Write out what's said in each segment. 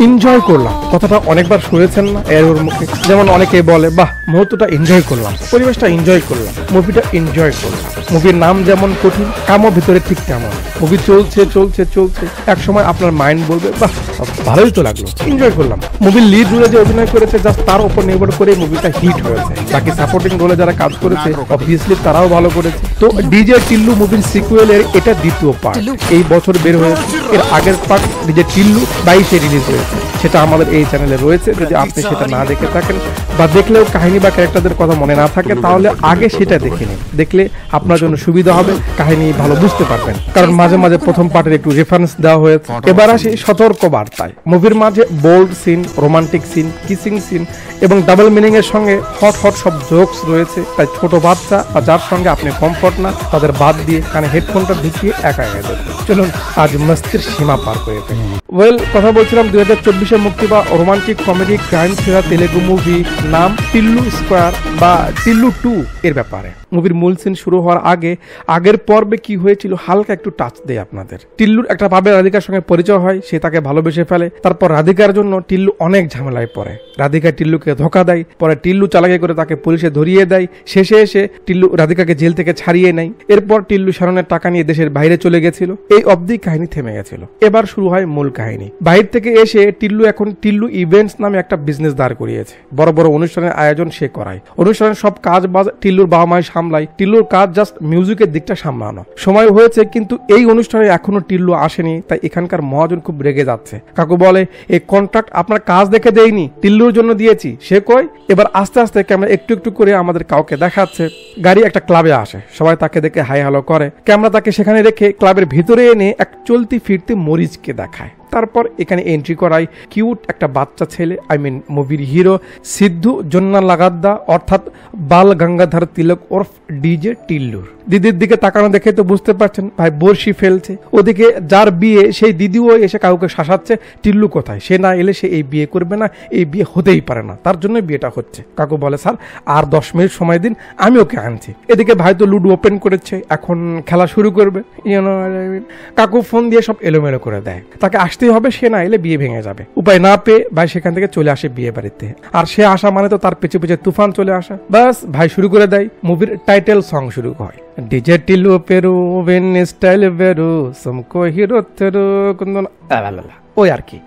Enjoy করলাম কথাটা অনেকবার শুনেছেন না এর ওর মুখে? যেমন অনেকে বলে বাহ মুহূর্তটা এনজয় করলাম, পরিবেশটা এনজয় করলাম, মুভিটা এনজয় করলাম। মুভির নাম যেমন কঠিন, কামও ভিতরে ঠিক তেমন। মুভি চলছে চলছে চলছে, এক সময় আপনার মাইন্ড বলবে বাহ ভালোই তো লাগলো, এনজয় করলাম। মুভির লিড রোলে যে অভিনয় করেছে জাস্ট তার উপর নির্ভর করে মুভিটা হিট হয়েছে। বাকি সাপোর্টিং রোলে যারা কাজ করেছে অবভিয়াসলি তারাও ভালো করেছে। তো ডিজে টিল্লু মুভির সিকুয়েলের এটা দ্বিতীয় পার্ট, এই বছর বের হয়েছে। এর আগের পার্ট ডিজে টিল্লু 22-এ রিলিজ হয়েছে, সেটা আমাদের এই চ্যানেলে রয়েছে। যদি আপনি সেটা না দেখে থাকেন বা দেখলেও কাহিনী বা ক্যারেক্টারদের কথা মনে না থাকে, তাহলে আগে সেটা দেখে নিন, দেখলে আপনার জন্য সুবিধা হবে, কাহিনী ভালো বুঝতে পারবেন। কারণ মাঝে মাঝে প্রথম পার্টের একটু রেফারেন্স দেওয়া হয়েছে। এবার আসি সতর্ক বার্তায়। মুভির মাঝে bold scene, romantic scene, kissing scene এবং ডাবল মিনিং এর সঙ্গে হট হট সব জোকস রয়েছে। তাই ছোট বাচ্চা বা যার সঙ্গে আপনি কমফর্ট না তাদের বাদ দিয়ে কানে হেডফোনটা ঢুকিয়ে একা একা দেখুন। চলুন আজ মস্তির সীমা পার করে ফেলি। ওয়েল, কথা বলছিলাম 2024-এ মুক্তি বা romantic comedy crime thriller Telugu movie নাম টিল্লু স্কোয়ার বা টিল্লু 2 এর ব্যাপারে। মুভির মূল সিন শুরু হওয়ার আগের পর্বে কি হয়েছিল হালকা একটু টাচ দেয় আপনাদের। টিল্লুর একটা ভাবে রাধিকার সঙ্গে পরিচয় হয়, সে তাকে ভালোবেসে ফেলে। তারপর রাধিকার জন্য টিল্লু অনেক ঝামেলায় পড়ে। রাধিকা টিল্লুকে ধোকা দেয়, পরে টিল্লু চালাকি করে তাকে পুলিশে ধরিয়ে দেয়। শেষে এসে টিল্লু রাধিকাকে জেল থেকে ছাড়িয়ে নেয়। এরপর টিল্লু শারনের টাকা নিয়ে দেশের বাইরে চলে গেছিল। এই অবধি কাহিনী থেমে গেছিল। এবার শুরু হয় মূল কাহিনী। বাইরে থেকে এসে টিল্লু এখন টিল্লু ইভেন্টস নামে একটা বিজনেস দাঁড় করিয়েছে। বড় বড় অনুষ্ঠানের আয়োজন সে করায়। অনুষ্ঠানের সব কাজ বাজ টিল্লুর বাবা মাই সামলায়। টিল্লুর কাজ জাস্ট মিউজিকের দিকটা সামলানো। সময় হয়েছে কিন্তু এই অনুষ্ঠানে এখনো টিল্লু আসেনি। তাই এখানকার মহাজন খুব রেগে যাচ্ছে। কাকু বলে এই কন্ট্রাক্ট আপনার কাজ দেখে দেয়নি, টিল্লুর জন্য দিয়েছি। সে কয় এবার আস্তে আস্তে ক্যামেরা একটু একটু করে আমাদের কাউকে দেখাচ্ছে। গাড়ি একটা ক্লাবে আসে, সবাই তাকে দেখে হাই হ্যালো করে। ক্যামেরা তাকে সেখানে রেখে ক্লাবের ভিতরে এনে এক চলতি ফিরতি মরিচকে দেখায়। তারপর এখানে এন্ট্রি করায় কিউট একটা বাচ্চা ছেলে, মুভির হিরো সিদ্ধু জন্না লাগাদ্দা অর্থাৎ বাল গঙ্গাধর তিলক ওরফ ডিজে টিল্লুর। দিদির দিকে তাকানো দেখে তো বুঝতে পারছেন ভাই বর্ষি ফেলছে। ওদিকে যার বিয়ে সেই দিদিও এসে কাউকে শাসাচ্ছে টিল্লু কোথায়, সে না এলে সে এই বিয়ে করবে না, এই বিয়ে হতেই পারে না, তার জন্য বিয়েটা হচ্ছে। কাকু বলে স্যার আর 10 মিনিট সময় দিন, আমি ওকে আনছি। এদিকে ভাই তো লুডো ওপেন করেছে, এখন খেলা শুরু করবে। কাকু ফোন দিয়ে সব এলোমেলো করে দেয়। তাকে আসতেই হবে, সে না এলে বিয়ে ভেঙে যাবে। উপায় না পেয়ে ভাই সেখান থেকে চলে আসে বিয়ে বাড়িতে। আর সে আসা মানে তো তার পেছনে পেছনে তুফান চলে আসা। বাস ভাই শুরু করে দেয়। মুভির টাইটেল সং শুরু হয় ডিজে টিল্লু পেরু ওভেন স্টাইল বেরু সমকো হিরো তেরু কুন্দন ওই আর কি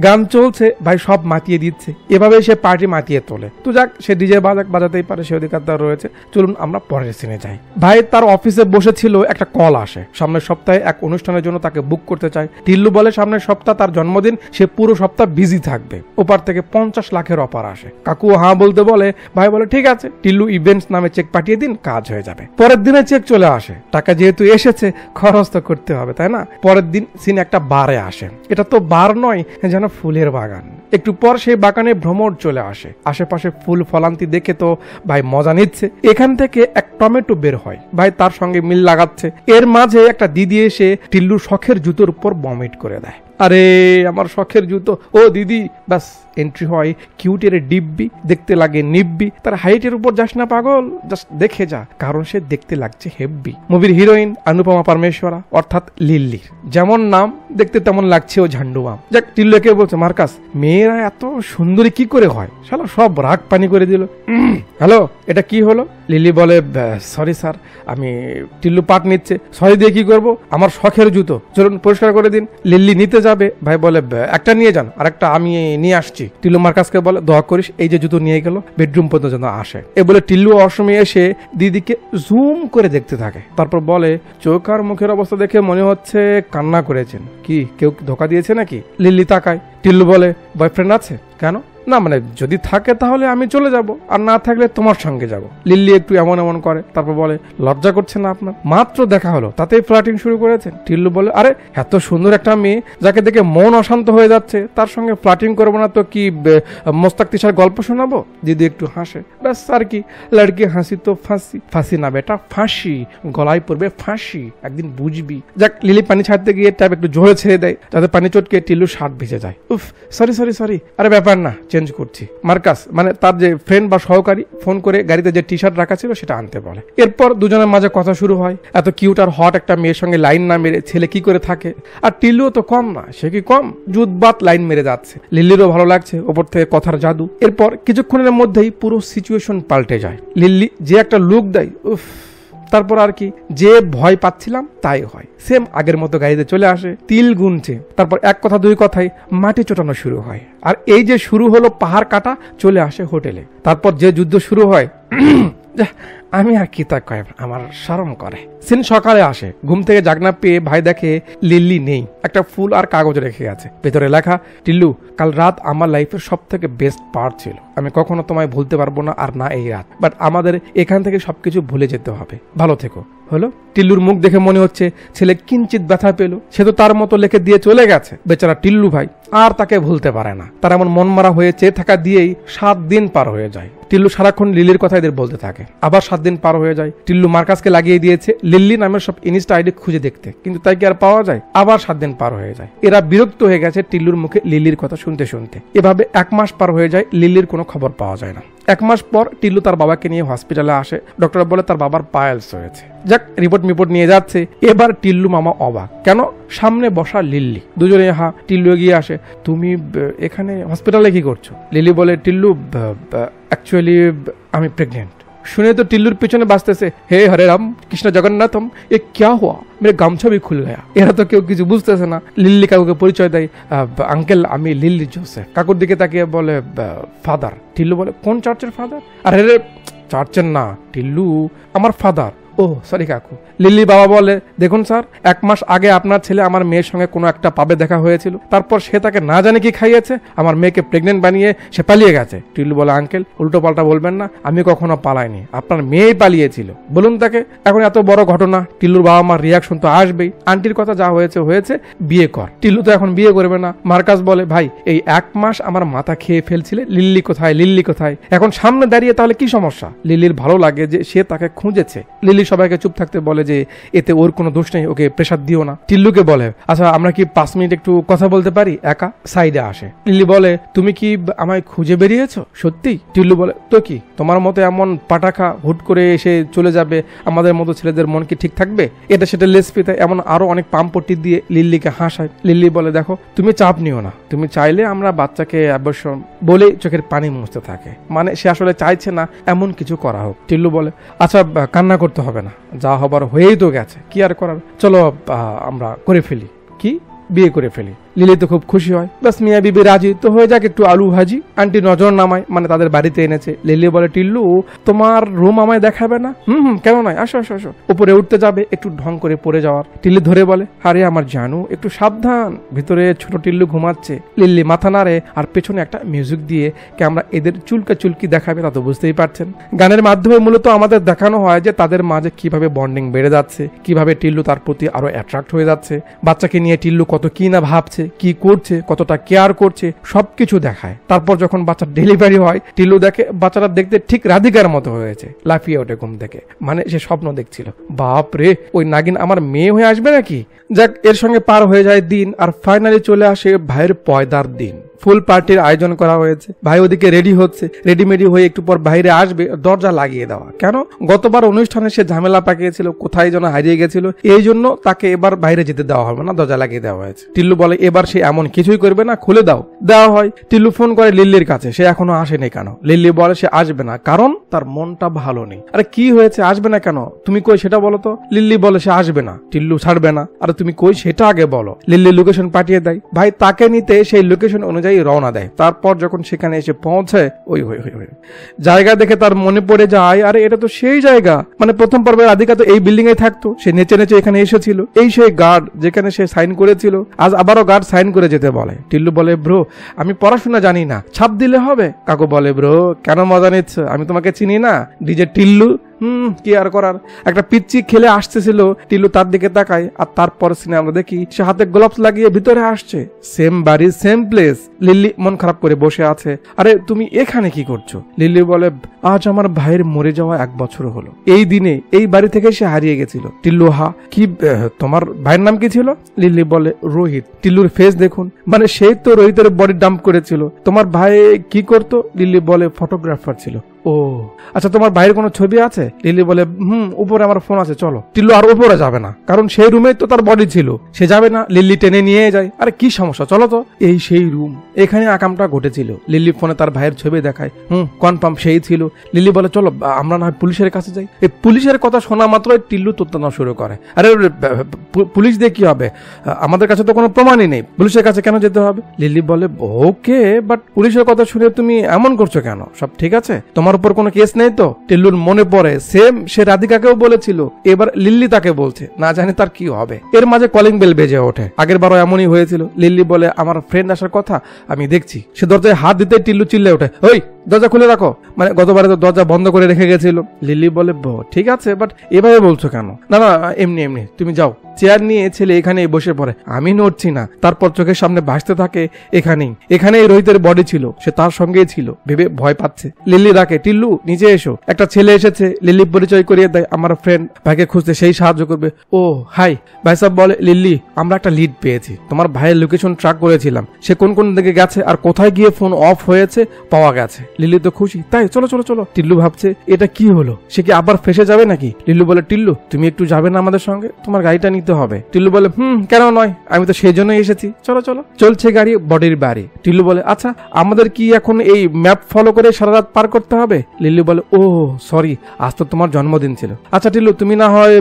গান চলছে। ভাই সব মাতিয়ে দিচ্ছে, এভাবে সে পার্টি মাতিয়ে তোলে। তো যাক, সে ডিজে বাজাতেই পারে, সে অধিকার তার রয়েছে। চলুন আমরা পরের সিনে যাই। ভাই তার অফিসে বসেছিল, একটা কল আসে সামনের সপ্তাহে এক অনুষ্ঠানের জন্য তাকে বুক করতে চায়। টিল্লু বলে সামনের সপ্তাহ তার জন্মদিন, সে পুরো সপ্তাহ বিজি থাকবে। ওপার থেকে 50 লাখের অফার আসে। কাকু হ্যাঁ বলতে বলে, ভাই বলে ঠিক আছে, টিল্লু ইভেন্টস নামে চেক পাঠিয়ে দিন, কাজ হয়ে যাবে। পরের দিনে চেক চলে আসে। টাকা যেহেতু এসেছে খরচ তো করতে হবে, তাই না? পরের দিন সিন একটা বারে আসে। এটা তো বার নয়, যেন ফুলের বাগান। একটু পর সেই বাগানে ভ্রমর চলে আসে। আশেপাশে ফুল ফলান্তি দেখে তো ভাই মজা নিচ্ছে। এখান থেকে এক টমেটো বের হয়, ভাই তার সঙ্গে মিল লাগাচ্ছে। এর মাঝে একটা দিদি এসে টিল্লুর শখের জুতোর উপর বমিট করে দেয়। আরে আমার শখের জুতো, ও দিদি। ব্যাস এন্ট্রি হয় কিউটের ডিব্বি, দেখতে লাগে নিব্বি। তার হাইটের উপর যাস না পাগল, জাস্ট দেখে যা, কারণ সে দেখতে লাগছে হেব্বি। মুভির হিরোইন অনুপমা পরমেশ্বরা অর্থাৎ লিল্লি, যেমন নাম দেখতে তেমন লাগছে ও ঝান্ডুবাম। যাক, টিল্লুকে বলছে মার্কাস মেয়েরা এত সুন্দরী কি করে হয়, শালা সব রাগ পানি করে দিল। হ্যালো, এটা কি হলো? লিলি বলে সরি স্যার, আমি টিল্লু পাট নিচ্ছে। সরি দিয়ে কি করবো, আমার শখের জুতো, চলুন পরিষ্কার করে দিন। লিল্লি নিতে যাবে, ভাই বলে একটা নিয়ে যান, আর একটা আমি নিয়ে আসছি। টিল্লু মার্কাসকে বলে দোয়া করিস এই যে জুতো নিয়ে গেল বেডরুম পর্যন্ত যেন আসে। এ বলে টিল্লু অসময়ে এসে দিদিকে জুম করে দেখতে থাকে। তারপর বলে চোখ আর মুখের অবস্থা দেখে মনে হচ্ছে কান্না করেছেন, কি কেউ ধোকা দিয়েছে নাকি? লিল্লি তাকায়। টিল্লু বলে বয়ফ্রেন্ড আছে? কেন? না মানে যদি থাকে তাহলে আমি চলে যাব, আর না থাকলে তোমার সঙ্গে যাব। লিল্লি একটু এমন এমন করে, তারপর বলে লজ্জা করছে না আপনার? মাত্র দেখা হলো তাতেই ফ্লার্টিং শুরু করেছেন? টিল্লু বলে আরে এত সুন্দর একটা মেয়ে যাকে দেখে মন অশান্ত হয়ে যাচ্ছে, তার সঙ্গে ফ্লার্টিং করবো না তো কি মোস্তাক তিশার গল্প শোনাবো? দিদি একটু হাসে। ব্যাস আর কি, লড়কি হাসি তো ফাঁসি, ফাঁসি না বেটা ফাঁসি, গলায় পড়বে ফাঁসি, একদিন বুঝবি। যাক, লিলি পানি ছাড়তে গিয়ে ট্যাপ একটু জোরে ছেড়ে দেয় যাতে পানি চটকে টিল্লু শার্ট ভিজে যায়। উফ সরি সরি সরি, আরে ব্যাপার না, চেঞ্জ করছি। মার্কাস মানে তার যে ফ্রেন্ড বা সহকারী ফোন করে গাড়িতে যে টি শার্ট রাখা ছিল সেটা আনতে বলে। এরপর দুজনের মাঝে কথা শুরু হয়। এত কিউট আর হট একটা মেয়ের সঙ্গে লাইন না মেরে ছেলে কি করে থাকে। আর টিল্লুও তো কম না, সে কি কম, জুতবাত লাইন মেরে যাচ্ছে। লিল্লিরও ভালো লাগছে, ওপর থেকে কথার জাদু। এরপর কিছুক্ষণের মধ্যেই পুরো সিচুয়েশন পাল্টে যায়। লিল্লি যে একটা লুক দেয়, উফ। তারপর আর কি, যে ভয় পাচ্ছিলাম তাই হয়, সেম আগের মতো গাড়িতে চলে আসে, তিল গুনছে। তারপর এক কথা দুই কথায় মাটি চটানো শুরু হয়। আর এই যে শুরু হলো পাহাড় কাটা, চলে আসে হোটেলে। তারপর যে যুদ্ধ শুরু হয়, আমি আর কি তা কয়, আমার শরম করে। সিন সকালে আসে, ঘুম থেকে জাগনা পেয়ে ভাই দেখে লিল্লি নেই, একটা ফুল আর কাগজ রেখে গেছে, ভেতরে লেখা, টিল্লু কাল রাত আমার লাইফের সব থেকে বেস্ট পার্ট ছিল, আমি কখনো তোমায় ভুলতে পারবো না, আর না এই রাত, বাট আমাদের এখান থেকে সবকিছু ভুলে যেতে হবে, ভালো থেকো। হলো টিল্লুর মুখ দেখে মনে হচ্ছে ছেলে কিঞ্চিত ব্যথা পেল, সে তো তার মতো লিখে দিয়ে চলে গেছে। বেচারা টিল্লু ভাই আর তাকে ভুলতে পারে না, তার এমন মন মারা হয়ে চেয়ে থাকা দিয়েই 7 দিন পার হয়ে যায়। টিল্লু সারাক্ষণ লিলির কথা এদের বলতে থাকে। আবার 7 দিন পার হয়ে যায়। টিল্লু মার্কাসকে লাগিয়ে দিয়েছে লিল্লি নামের সব ইনস্টা আইডি খুঁজে দেখতে, কিন্তু তাই কি আর পাওয়া যায়? আবার 7 দিন পার হয়ে যায়। এরা বিরক্ত হয়ে গেছে টিল্লুর মুখে লিলির কথা শুনতে শুনতে। এভাবে 1 মাস পার হয়ে যায়, লিলির কোনো খবর পাওয়া যায় না। 1 মাস পর টিল্লু তার বাবাকে নিয়ে হসপিটালে আসে। ডক্টর বলে তার বাবার পায়েলস হয়েছে। যাক, রিপোর্ট নিয়ে যাচ্ছে। এবার টিল্লু মামা অবাক, কেন? সামনে বসা লিল্লি। দুজনে টিল্লু এগিয়ে আসে, তুমি এখানে হসপিটালে কি করছো? লিলি বলে, টিল্লু অ্যাকচুয়ালি আমি প্রেগনেন্ট। শুনে তো টিল্লুর পিছনে বাঁচতেছে, হে হরে রাম কৃষ্ণ জগন্নাথম, এ ক্যা হুয়া, মেরে গামছা भी खुल गया। এরা তো কেউ কিছু বুঝতেছে না। লিল্লি কাকুকে পরিচয় দেয়, আঙ্কেল আমি লিল্লি জোসেফ। কাকুর দিকে তাকিয়ে বলে, ফাদার। টিল্লু বলে, কোন চার্চের ফাদার? আরে চার্চের না টিল্লু, আমার ফাদার। ও সরি কাকু। লিল্লি বাবা বলে, দেখুন স্যার, 1 মাস আগে আপনার ছেলে আমার মেয়ের সঙ্গে কোনো একটা পাবে দেখা হয়েছিল, তারপর সে তাকে না জানে কি খাইয়েছে, আমার মেয়েকে প্রেগনেন্ট বানিয়ে সে পালিয়ে গেছে। টিল্লু বলে, আঙ্কেল উল্টো পাল্টা বলবেন না, আমি কখনো পালাইনি, আপনার মেয়েই পালিয়েছিল, বলুন তাকে। এখন এত বড় ঘটনা, টিল্লুর বাবা মার রিয়াকশন তো আসবেই। আন্টির কথা যা হয়েছে হয়েছে, বিয়ে কর। টিল্লু তো এখন বিয়ে করবে না। মার্কাস বলে, ভাই এই 1 মাস আমার মাথা খেয়ে ফেলছিলে, লিল্লি কোথায় লিল্লি কোথায়, এখন সামনে দাঁড়িয়ে তাহলে কি সমস্যা? লিল্লির ভালো লাগে যে সে তাকে খুঁজেছে। লিল্লি সবাইকে চুপ থাকতে বলে যে এতে ওর কোনো দোষ নেই, ওকে প্রেসার দিও না। টিল্লুকে বলে, আচ্ছা আমরা কি 5 মিনিট একটু কথা বলতে পারি একা? সাইডে আসে। লিল্লি বলে, তুমি কি আমায় খুঁজে বেরিয়েছো সত্যি? টিল্লু বলে, তো কি তোমার মতো এমন পাটাখা হুট করে এসে চলে যাবে, আমাদের মতো ছেলেদের মন কি ঠিক থাকবে? এটা সেটা লেসপিতে এমন আরো অনেক পাম্পটি দিয়ে লিল্লিকে হাসায়। লিল্লি বলে, দেখো তুমি চাপ নিও না, তুমি চাইলে আমরা বাচ্চাকে অবশ্যই, বলে চোখের পানি মুছতে থাকে, মানে সে আসলে চাইছে না এমন কিছু করা হোক। টিল্লু বলে, আচ্ছা কান্না করতে হবে না, যা হবার হয়েই তো গেছে, কি আর করার, চলো আমরা করে ফেলি। কি? বিয়ে করে ফেলি। লিলি তো খুব খুশি হয়, বাস মিয়া বিবি রাজি তো হয়ে যাক একটু আলু ভাজি। আন্টি নজর নামায়, মানে তাদের বাড়িতে এনেছে। লিলি বলে, টিল্লু তোমার রুম আমায় দেখাবে না? কেন নয়, আসো আসো আসো। উপরে উঠতে যাবে, একটু ঢং করে পড়ে যাওয়ার। টিল্লি ধরে বলে, আরে আমার জানু একটু সাবধান, ভিতরে ছোট টিল্লু ঘুমাচ্ছে। লিল্লি মাথা নাড়ে আর পেছনে একটা মিউজিক দিয়ে ক্যামেরা এদের চুলকা চুলকি দেখাবে, তা তো বুঝতেই পারছেন। গানের মাধ্যমে মূলত আমাদের দেখানো হয় যে তাদের মাঝে কিভাবে বন্ডিং বেড়ে যাচ্ছে, কিভাবে টিল্লু তার প্রতি আরো অ্যাট্রাক্ট হয়ে যাচ্ছে, বাচ্চাকে নিয়ে টিল্লু কত কি না ভাবছে, কি করছে, কতটা কেয়ার করছে, সবকিছু দেখায়। তারপর যখন বাচ্চার ডেলিভারি হয়, টিল্লু দেখে বাচ্চাটা দেখতে ঠিক রাধিকার মতো হয়েছে, লাফিয়ে ওঠে ঘুম থেকে, মানে সে স্বপ্ন দেখছিল। বাপ রে, ওই নাগিন আমার মেয়ে হয়ে আসবে নাকি? যাক, এর সঙ্গে পার হয়ে যায় দিন, আর ফাইনালি চলে আসে ভাইয়ের পয়দার দিন। ফুল পার্টির আয়োজন করা হয়েছে। ভাই ওদিকে রেডি হচ্ছে, রেডিমেডি হয়ে একটু পর বাইরে আসবে, দরজা লাগিয়ে দেওয়া। কেন? গতবার অনুষ্ঠানে সে ঝামেলা পাকিয়েছিল, কোথায় যেন হারিয়ে গেছিল, এই জন্য তাকে এবার বাইরে যেতে দেওয়া হবে না, দরজা লাগিয়ে দেওয়া হয়েছে। টিল্লু বলে, এবার সে এমন কিছুই করবে না, খুলে দাও। দেওয়া হয়। টিল্লু ফোন করে লিল্লির কাছে, সে এখনো আসেনি কেন? লিল্লি বলে সে আসবে না, কারণ তার মনটা ভালো নেই। আরে কি হয়েছে, আসবে না কেন? তুমি কই সেটা বলো তো। লিল্লি বলে সে আসবে না, টিল্লু ছাড়বে না। আরে তুমি কই সেটা আগে বলো। লিল্লি লোকেশন পাঠিয়ে দেয়। ভাই তাকে নিতে সেই লোকেশন অনুযায়ী রওনা দেয়। তারপর যখন সেখানে এসে পৌঁছে, ওই জায়গা দেখে তার মনে পড়ে যায়, আরে এটা তো সেই জায়গা, মানে প্রথম পর্বে রাধিকা তো এই বিল্ডিং এ থাকতো, সে নেচে নেচে এখানে এসেছিল, এই সেই গার্ড যেখানে সে সাইন করেছিল, আজ আবারও গার্ড সাইন করে যেতে বলে। টিল্লু বলে, ব্রো আমি পড়াশোনা জানি না, ছাপ দিলে হবে? কাকু বলে, ব্রো কেন মজা নিচ্ছ, আমি তোমাকে চিনি না, ডিজে টিল্লু কি আর করার। একটা পিচ্চি খেলে আসতেছিল, টিল্লু তার দিকে তাকায়, আর তারপর সিনে আমরা দেখি সে হাতে গ্লাভস লাগিয়ে ভিতরে আসছে। সেম বাড়ি সেম প্লেস। লিল্লি মন খারাপ করে বসে আছে। আরে তুমি এখানে কি করছো? লিল্লি বলে, আজ আমার ভাইয়ের মরে যাওয়া 1 বছর হলো। এই দিনে এই বাড়ি থেকে সে হারিয়ে গেছিল। টিল্লু, কি তোমার ভাইয়ের নাম কি ছিল? লিল্লি বলে, রোহিত। টিল্লুর ফেস দেখুন, মানে সেই তো রোহিতের বডি ডাম্প করেছিল। তোমার ভাই কি করতো? লিল্লি বলে, ফটোগ্রাফার ছিল। ও আচ্ছা, তোমার ভাইয়ের কোনো ছবি আছে? লিলি বলে, উপরে আমার ফোন আছে, চলো। টিল্লু আর উপরে যাবে না, কারণ সেই রুমে তো তার বডি ছিল, সে যাবে না। লিল্লি টেনে নিয়ে যায়। আরে কি সমস্যা, চলো তো। এই সেই রুম, এখানে আকামটা ঘটেছিল। লিল্লি ফোনে তার ভাইয়ের ছবি দেখায়। কনফার্ম সেই ছিল। লিল্লি বলে, চলো আমরা না হয় পুলিশের কাছে যাই। এই পুলিশের কথা শোনা মাত্রই টিল্লু তোত্তানো শুরু করে। আরে পুলিশ দিয়ে কি হবে? আমাদের কাছে তো কোনো প্রমাণই নেই, পুলিশের কাছে কেন যেতে হবে? লিল্লি বলে, ওকে, বাট পুলিশের কথা শুনে তুমি এমন করছো কেন? সব ঠিক আছে? তোমার উপর কোনো কেস নেই তো? টিল্লুর মনে পড়ে সেম সে রাধিকাকেও বলেছিল, এবার লিল্লি তাকে বলছে, না জানি তার কি হবে। এর মাঝে কলিং বেল বেজে ওঠে। আগের বারও এমনই হয়েছিল। লিল্লি বলে, আমার ফ্রেন্ড আসার কথা, আমি দেখছি। সে দরজায় হাত দিতে টিল্লু চিল্লে ওঠে, ওই দরজা খুলে রাখো। মানে গতবারে তো দরজা বন্ধ করে রেখে গেছিল। লিল্লি বলে, ঠিক আছে, বাট এভাবে বলছো কেন? না না, এমনি তুমি যাও। চেয়ার নিয়ে ছেলে এখানেই বসে পড়ে। আমি নড়ছি না। তারপর চোখের সামনে ভাসতে থাকে এখানেই রোহিতের বডি ছিল, সে তার সঙ্গেই ছিল। ভেবে ভয় পাচ্ছে। লিল্লি ডাকে, টিল্লু নিচে এসো, একটা ছেলে এসেছে। লিল্লি পরিচয় করিয়ে দেয়, আমার ফ্রেন্ড, ভাইকে খুঁজতে সেই সাহায্য করবে। ও হাই ভাই সাহেব। বলে, লিল্লি, আমরা একটা লিড পেয়েছি। তোমার ভাইয়ের লোকেশন ট্র্যাক করেছিলাম, সে কোন কোন দিকে গেছে আর কোথায় গিয়ে ফোন অফ হয়েছে পাওয়া গেছে। লিল্লি তো খুশি, তাই চলো চলো চলো। টিল্লু ভাবছে, এটা কি হলো? সে কি আবার ফেসে যাবে নাকি? লিল্লু বলে, টিল্লু তুমি একটু যাবে না আমাদের সঙ্গে? তোমার গাড়িটা নিতে হবে। টিল্লু বলে, কেন নয়, আমি তো সেই জন্যই এসেছি, চলো চলো। চলছে গাড়ি বডির বাড়ি। টিল্লু বলে, আচ্ছা আমাদের কি এখন এই ম্যাপ ফলো করে সারা রাত পার করতে হবে? লিল্লু বলে, ও সরি, আজ তো তোমার জন্মদিন ছিল। আচ্ছা টিল্লু, তুমি না হয়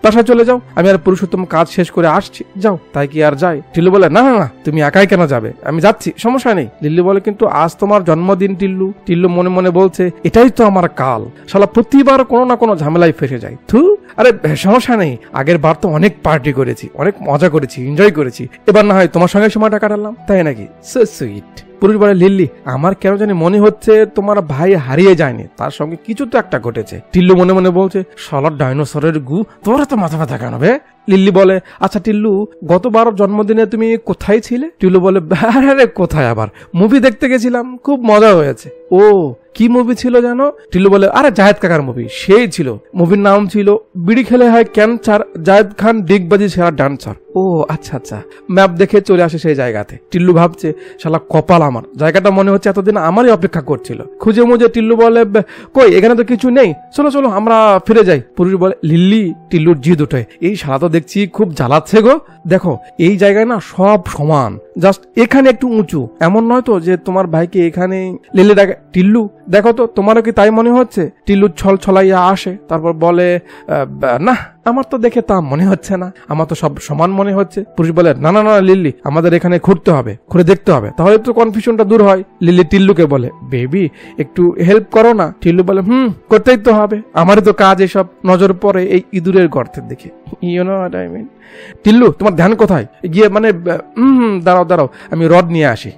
বাসায় চলে যাও, আমি আর পুরুষোত্তম কাজ শেষ করে আসছি, যাও। তাই কি আর যায়? টিল্লু বলে, না না না, তুমি একাই কেন যাবে? আমি যাচ্ছি, সমস্যা নেই। লিল্লু বলে, কিন্তু আজ তোমার জন্মদিন টিল্লু। টিল্লু মনে মনে বলছে, এটাই তো আমার কাল, শালা প্রতিবার কোনো না কোনো ঝামেলায় ফেসে যায়। থু, আরে সমস্যা নেই, আগের বার তো অনেক পার্টি করেছি, অনেক মজা করেছি, এনজয় করেছি, এবার না হয় তোমার সঙ্গে সময়টা কাটালাম, তাই নাকি? So sweet. পুরুষ বলে, লিল্লি, আমার কেন জানি মনে হচ্ছে তোমার ভাই হারিয়ে যায়নি, তার সঙ্গে কিছু তো একটা ঘটেছে। টিল্লু মনে মনে বলছে, শালা ডাইনোসরের গু, তোর তো মাথা ব্যথা কেন বে? লিল্লি বলে, আচ্ছা টিল্লু, গতবার জন্মদিনে তুমি কোথায় ছিলে? টিল্লু বলে, আরে কোথায় আবার, মুভি দেখতে গেছিলাম, খুব মজা হয়েছে। ও কি মুভি ছিল জানো? টিল্লু বলে, আরে জাহেদ কাকার মুভি, সেই ছিল। মুভির নাম ছিল বিড়ি খেলে হয় ক্যান্সার, জাহেদ খান ডিগবাজি সেরা ডান্সার। ও আচ্ছা আচ্ছা। ম্যাপ দেখে চলে আসে সেই জায়গাতে। টিল্লু ভাবছে, শালা কপাল আমার, জায়গাটা মনে হচ্ছে এতদিন আমারই অপেক্ষা করছিল। খুঁজে মুজে টিল্লু বলে, কই এখানে তো কিছু নেই, চলো চলো আমরা ফিরে যাই। পুরুষ বলে, লিল্লি, টিল্লুর জিদ ওঠে, এই শালা তো দেখছি খুব জ্বালাচ্ছে গো। দেখো এই জায়গায় না সব সমান, জাস্ট এখানে একটু উঁচু, এমন নয় তো যে তোমার ভাইকে এখানে। লিল্লি ডাকে, টিল্লু দেখো তো, তোমারও কি তাই মনে হচ্ছে? টিল্লু ছল ছলাইয়া আসে, তারপর বলে, না আমার তো দেখে তা মনে হচ্ছে না, আমার তো সব সমান মনে হচ্ছে। পুরুষ বলে, না না না লিল্লি, আমাদের এখানে ঘুরতে হবে, ঘুরে দেখতে হবে, তাহলে তো কনফিউশনটা দূর হয়। লিল্লি টিল্লুকে বলে, বেবি একটু হেল্প করো না। টিল্লু বলে, করতেই তো হবে, আমারই তো কাজ এসব। নজর পড়ে এই ইঁদুরের গর্তের দিকে। You know what I mean. Tillu, তোমার ধ্যান কোথায়? গিয়ে মানে দাঁড়াও আমি রড নিয়ে আসি।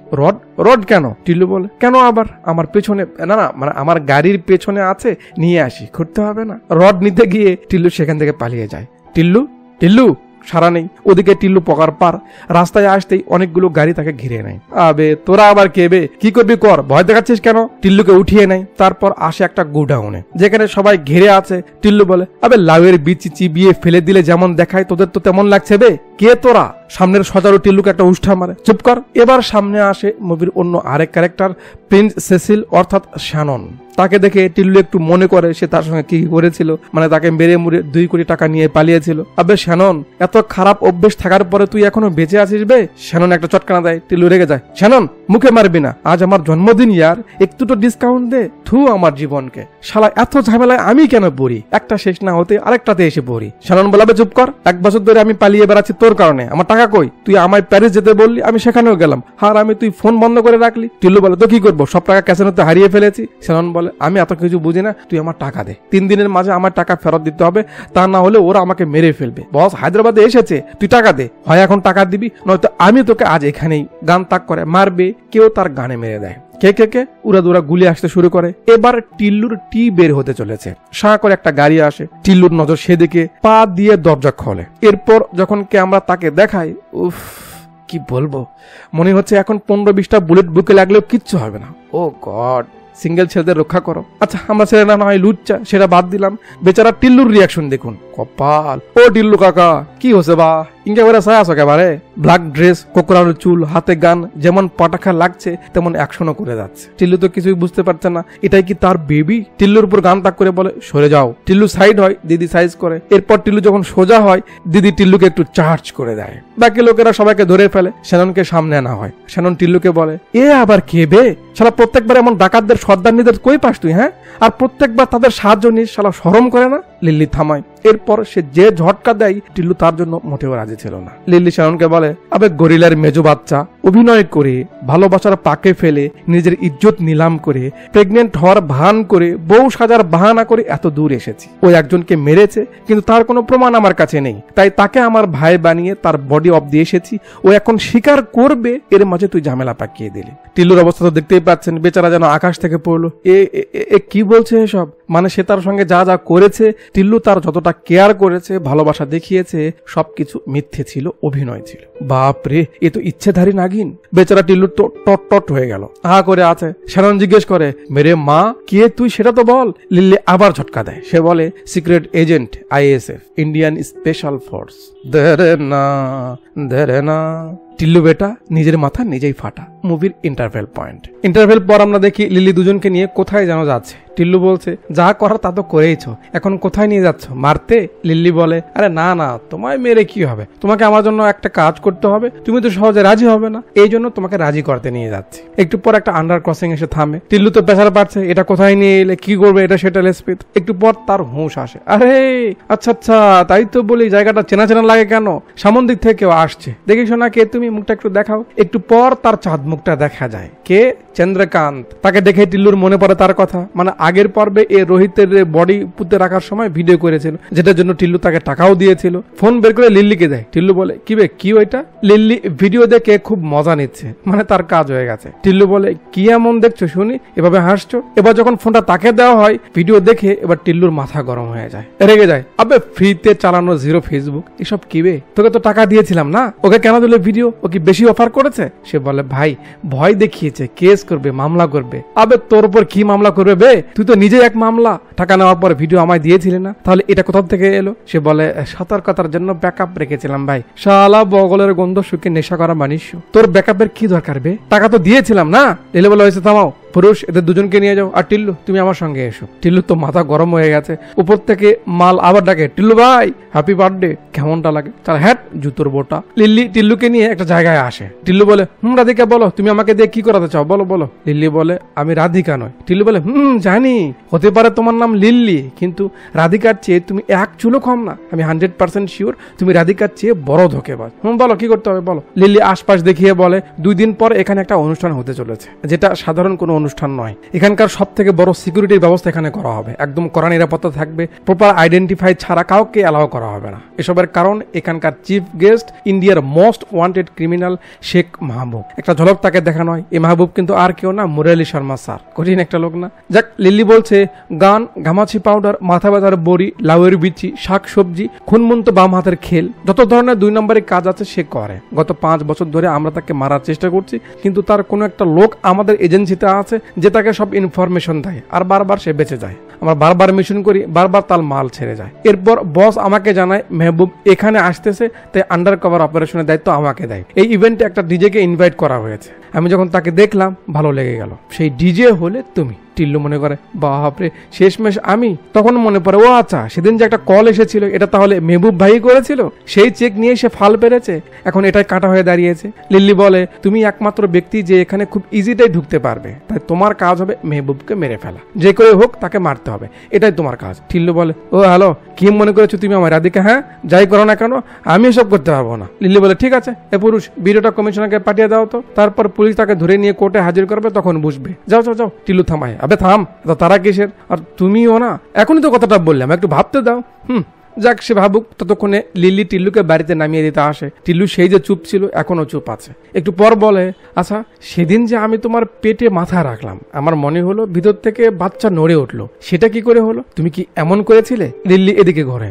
রড কেন? টিল্লু বলে, কেন আবার? আমার পেছনে, না না মানে আমার গাড়ির পেছনে আছে, নিয়ে আসি, ঘুরতে হবে না। রড নিতে গিয়ে টিল্লু সেখান থেকে পালিয়ে যায়। টিল্লু সারা নেই। ওদিকে টিল্লু পকার পার। রাস্তায় আসতেই অনেকগুলো গাড়ি তাকে ঘিরে নেয়। আবে তোরা আবার কেবে, কি করবি কর, ভয় দেখাচ্ছিস কেন? টিল্লুকে উঠিয়ে নেয়। তারপর আসে একটা গোডাউনে, যেখানে সবাই ঘিরে আছে। টিল্লু বলে, আবে লাউয়ের বীজ চিবিয়ে ফেলে দিলে যেমন দেখায়, তোদের তো তেমন লাগছে বে। কে তোরা? সামনের সজারু টিল্লুকে একটা উষ্ঠা মারে, চুপ কর। এবার সামনে আসে মুভির অন্য আরেক ক্যারেক্টার, প্রিন্স সেসিল অর্থাৎ শ্যানন। তাকে দেখে টিল্লু একটু মনে করে সে তার সঙ্গে কি করেছিল, মানে তাকে মেরে মুড়ে 2 কোটি টাকা নিয়ে পালিয়েছিল। আবে শ্যানন, এত খারাপ অভ্যেস থাকার পরে তুই এখনো বেঁচে আছিস বে? শ্যানন একটা চটকানা দেয়। টিল্লু রেগে যায়, শ্যানন মুখে মারবি না, আজ আমার জন্মদিন ইয়ার, একটু তো ডিসকাউন্ট দে। থু আমার জীবনকে, শালা এত ঝামেলায় আমি কেন পড়ি? একটা শেষ না হতে আরেকটাতে এসে পড়ি। শ্যানন বলাবে, চুপ কর, 1 বছর ধরে আমি পালিয়ে বেড়াচ্ছি তোর কারণে, আমার টাকা কই? তুই আমায় প্যারিস যেতে বললি, আমি সেখানেও গেলাম, আর আমি তুই ফোন বন্ধ করে রাখলি। টিল্লু বলে, তো কি করবো, সব টাকা ক্যাসিনোতে হারিয়ে ফেলেছি। শ্যানন বলে, আমি এত কিছু বুঝি না, তুই আমার টাকা দে, 3 দিনের মাঝে আমার টাকা ফেরত দিতে হবে, তা না হলে ওরা আমাকে মেরে ফেলবে। বস হায়দ্রাবাদে এসেছে, তুই টাকা দে, হয় এখন টাকা দিবি, নয়তো আমি তোকে আজ এখানেই গান তাক করে মারবে, কেউ তার গানে মেরে দেয়। কে কে কে উড়াদুরা গুলি আসতে শুরু করে। এবার টিল্লুর টি বের হতে চলেছে, সাঁ করে একটা গাড়ি আসে, টিল্লুর নজর সেদিকে, পা দিয়ে দরজা খোলে। এরপর যখন ক্যামেরা তাকে দেখায়, উফ কি বলবো, মনে হচ্ছে এখন 15-20টা বুলেট বুকে লাগলেও কিচ্ছু হবে না। ও গড, সিঙ্গেল ছেলেদের রক্ষা করো। আচ্ছা আমরা ছেলে না হয় লুচ্চা, সেটা বাদ দিলাম, বেচারা টিল্লুর রিয়াকশন দেখুন, কপাল। ও টিল্লু কাকা কি হচ্ছে বা, ইনকে বেড়ে সায় আসো একেবারে, ব্ল্যাক ড্রেস, কোকড়ানো চুল, হাতে গান, যেমন পটাখা লাগছে তেমন অ্যাকশনও করে যাচ্ছে। টিল্লু তো কিছুই বুঝতে পারছে না, এটাই কি তার বেবি? টিল্লুর উপর গান তাক করে বলে সরে যাও। টিল্লু সাইড হয়, দিদি সাইজ করে। এরপর টিল্লু যখন সোজা হয়, দিদি টিল্লুকে একটু চার্জ করে দেয়। বাকি লোকেরা সবাইকে ধরে ফেলে, শ্যাননকে সামনে আনা হয়। শ্যানন টিল্লুকে বলে, এ আবার কে বে? শালা প্রত্যেকবার এমন ডাকাতদের সর্দারনিদের কই পাস তুই, হ্যাঁ? আর প্রত্যেকবার তাদের সাহায্য নিস, শালা শরম করে না? লিল্লি থামায়। এরপর সে যে ঝটকা দেয়, টিল্লু তার জন্য মোটেও রাজি ছিল না। লিল্লি শ্যাননকে বলে, আবে গরিলার মেজো বাচ্চা, অভিনয় করে, ভালোবাসার পাকে ফেলে, নিজের ইজ্জত নিলাম করে, প্রেগনেন্ট হওয়ার ভান করে, বউ সাজার বাহানা করে এত দূর এসেছি। ও একজনকে মেরেছে, কিন্তু তার কোনো প্রমাণ আমার কাছে নেই, তাই তাকে আমার ভাই বানিয়ে তার বডি অফ দিয়ে এসেছি। ও এখন স্বীকার করবে, এর মাঝে তুই ঝামেলা পাকিয়ে দিলি। টিল্লুর অবস্থা তো দেখতেই পাচ্ছেন, বেচারা যেন আকাশ থেকে পড়লো। এ কি বলছে এসব? মানে সে তার সঙ্গে যা যা করেছে, টিল্লু তার যতটা কেয়ার করেছে, ভালোবাসা দেখিয়েছে, সবকিছু মিথ্যে ছিল, অভিনয় ছিল। বাপরে, এ তো ইচ্ছেধারী নাগিন। বেচারা টিল্লু তো টট টট হয়ে গেল, হা করে আছে। শ্যানন জিজ্ঞেস করে, মেরে মা কে তুই সেটা তো বল। লিল্লি আবার ঝটকা দেয়, সে বলে, secret agent, ISF, Indian special force. ধরে না ধরে না। টিল্লু বেটা নিজের মাথা নিজেই ফাটা। মুভির ইন্টারভেল পয়েন্ট। ইন্টারভেল পর আমরা দেখি লিলি দুজনকে নিয়ে কোথায় যেন যাচ্ছে। টিল্লু বলছে, যা করার তা তো করেইছ, এখন কোথায় নিয়ে যাচ্ছ, মারতে? লিল্লি বলে, আরে না না, তোমায় মেরে কি হবে, তোমাকে আমার জন্য একটা কাজ করতে হবে, তুমি তো সহজে রাজি হবে না, এই জন্য তোমাকে রাজি করতে নিয়ে যাচ্ছি। একটু পর একটা আন্ডার ক্রসিং এসে থামে। টিল্লু তো পেশার পাচ্ছে, এটা কোথায় নিয়ে এলে, কি করবে, এটা সেটা লেসপিত। একটু পর তার হুঁশ আসে, আরে আচ্ছা আচ্ছা, তাই তো বলি, জায়গাটা চেনা চেনা লাগে কেন, সামন দিক থেকে কেউ আসছে, দেখি শোনা কে তুমি, মুখটা একটু দেখাও। একটু পর তার চাঁদ মুখটা দেখা যায়। কে? চন্দ্রকান্ত। তাকে দেখে টিল্লুর মনে পড়ে তার কথা, মানে আগের পর্বে এ রোহিতের বডি পুঁতে রাখার সময় ভিডিও করেছিল, যেটার জন্য টিল্লু তাকে টাকাও দিয়েছিল। ফোন বের করে লিল্লিকে দেয়। টিল্লু বলে, কি বে, কি ওইটা? লিল্লি ভিডিও দেখে খুব মজা নিচ্ছে, মানে তার কাজ হয়ে গেছে। টিল্লু বলে, কি এমন দেখছো শুনি, এভাবে হাসছো? এবার যখন ফোনটা তাকে দেওয়া হয়, ভিডিও দেখে এবার টিল্লুর মাথা গরম হয়ে যায়, রেগে যায়। আবে ফ্রিতে চালানো 0 ফেসবুক, এসব কি বে? তোকে তো টাকা দিয়েছিলাম না, ওকে কেন দিলে ভিডিও? ও কি বেশি অফার করেছে? সে বলে, ভাই ভয় দেখিয়েছে, কেস করবে, মামলা করবে। আবে তোর উপর কি মামলা করবে বে? তুই তো নিজে এক মামলা। টাকা নেওয়ার পর ভিডিও আমায় দিয়েছিলি না, তাহলে এটা কোথা থেকে এলো? সে বলে, সতর্কতার জন্য ব্যাকআপ রেখেছিলাম ভাই। শালা বগলের গন্ধ শুকে নেশা করা মানুষ, তোর ব্যাকআপের কি দরকার বে? টাকা তো দিয়েছিলাম না। লেলে বলে, হয়েছে থামাও, পুরুষ এদের দুজনকে নিয়ে যাও, আর টিল্লু তুমি আমার সঙ্গে এসো। টিল্লু তো মাথা গরম হয়ে গেছে। উপর থেকে মাল আবার ডাকে, টিল্লু ভাই হ্যাপি বার্থডে। কেমনটা লাগে? তার হ্যাট জুতোর বোটা। লিল্লি টিল্লুকে নিয়ে একটা জায়গায় আসে। টিল্লু বলে, রাধিকা বলো, তুমি আমাকে দিয়ে কি করাতে চাও, বলো বলো। লিল্লি বলে, আমি রাধিকা নয়। টিল্লু বলে, জানি, হতে পারে তোমার নাম লিল্লি, কিন্তু রাধিকার চেয়ে তুমি এক চুলো কম না। আমি 100% শিওর তুমি রাধিকার চেয়ে বড় ধোঁকেবাজ। বলো কি করতে হবে বলো। লিল্লি আশপাশ দেখিয়ে বলে, 2 দিন পর এখানে একটা অনুষ্ঠান হতে চলেছে, যেটা সাধারণ কোনো অনুষ্ঠান নয়। এখানকার সব থেকে বড় সিকিউরিটির ব্যবস্থা এখানে করা হবে, একদম কড়া নিরাপত্তা থাকবে, প্রপার আইডেন্টিফাই ছাড়া কাউকে অ্যালাউ করা হবে না। এসবের কারণ এখানকার চিফ গেস্ট ইন্ডিয়ার মোস্ট ওয়ান্টেড ক্রিমিনাল শেখ মাহবুব। একটা ঝলক তাকে দেখানো হয়। এই মাহবুব কিন্তু আর কেউ না, মুরালি শর্মা স্যার। কঠিন একটা লোক না? যাক, লিল্লি বলছে, গান, ঘামাচি পাউডার, মাথা ব্যথার বড়ি, লাউয়ের বিচি, শাক সবজি, খুনমুন্ত বাম হাতের খেল, যত ধরনের 2 নম্বরের কাজ আছে সে করে। গত 5 বছর ধরে আমরা তাকে মারার চেষ্টা করছি, কিন্তু তার কোনো একটা লোক আমাদের এজেন্সিতে আছে যে তাকে সব ইনফরমেশন দেয়, আর বারবার সে বেঁচে যায়। আমরা বারবার মিশন করি, বারবার তার মাল ছেড়ে যায়। এরপর বস আমাকে জানায় মেহবুব এখানে আসতেছে, তাই আন্ডার কভার অপারেশনের দায়িত্ব আমাকে দেয়। এই ইভেন্টে একটা ডিজেকে ইনভাইট করা হয়েছে। আমি যখন তাকে দেখলাম ভালো লেগে গেল। সেই ডিজে হলে তুমি। টিল্লু মনে করে, বাপরে শেষমেশ আমি। তখন মনে পড়ে, ও আচ্ছা, সেদিন যে একটা কল এসেছিল, এটা তাহলে মেহবুব ভাই করেছিল। সেই চেক নিয়ে সে ফাল পেরেছে, এখন এটাই কাটা হয়ে দাঁড়িয়েছে। লিল্লি বলে, তুমি একমাত্র ব্যক্তি যে এখানে খুব ইজিটাই ঢুকতে পারবে, তাই তোমার কাজ হবে মেহবুবকে মেরে ফেলা, যে করে হোক তাকে মারতে হবে, এটাই তোমার কাজ। টিল্লু বলে, ও হ্যালো, কি মনে করেছো তুমি আমার রাধিকা? হ্যাঁ, যাই করো না কেন, আমি এসব করতে পারবো না। লিল্লি বলে, ঠিক আছে, এ পুরুষ ভিডিওটা কমিশনারকে পাঠিয়ে দাও তো, তারপর পুলিশ তাকে ধরে নিয়ে কোর্টে হাজির করবে, তখন বুঝবে। যাও যাও যাও। টিল্লু থামায়, আবে থাম, তারা কিসের? আর তুমিও না, এখনই তো কথাটা বললাম, একটু ভাবতে দাও। যাক সে ভাবুক। ততক্ষণে লিলি টিল্লুকে বাড়িতে নামিয়ে দিতে আসে। টিল্লু সেই যে চুপ ছিল এখনো চুপ আছে। একটু পর বলে, আচ্ছা সেদিন যে আমি তোমার পেটে মাথা রাখলাম, আমার মনে হলো ভিতর থেকে বাচ্চা নড়ে উঠলো, সেটা কি করে হলো? তুমি কি এমন করেছিলে? লিল্লি এদিকে ঘরে।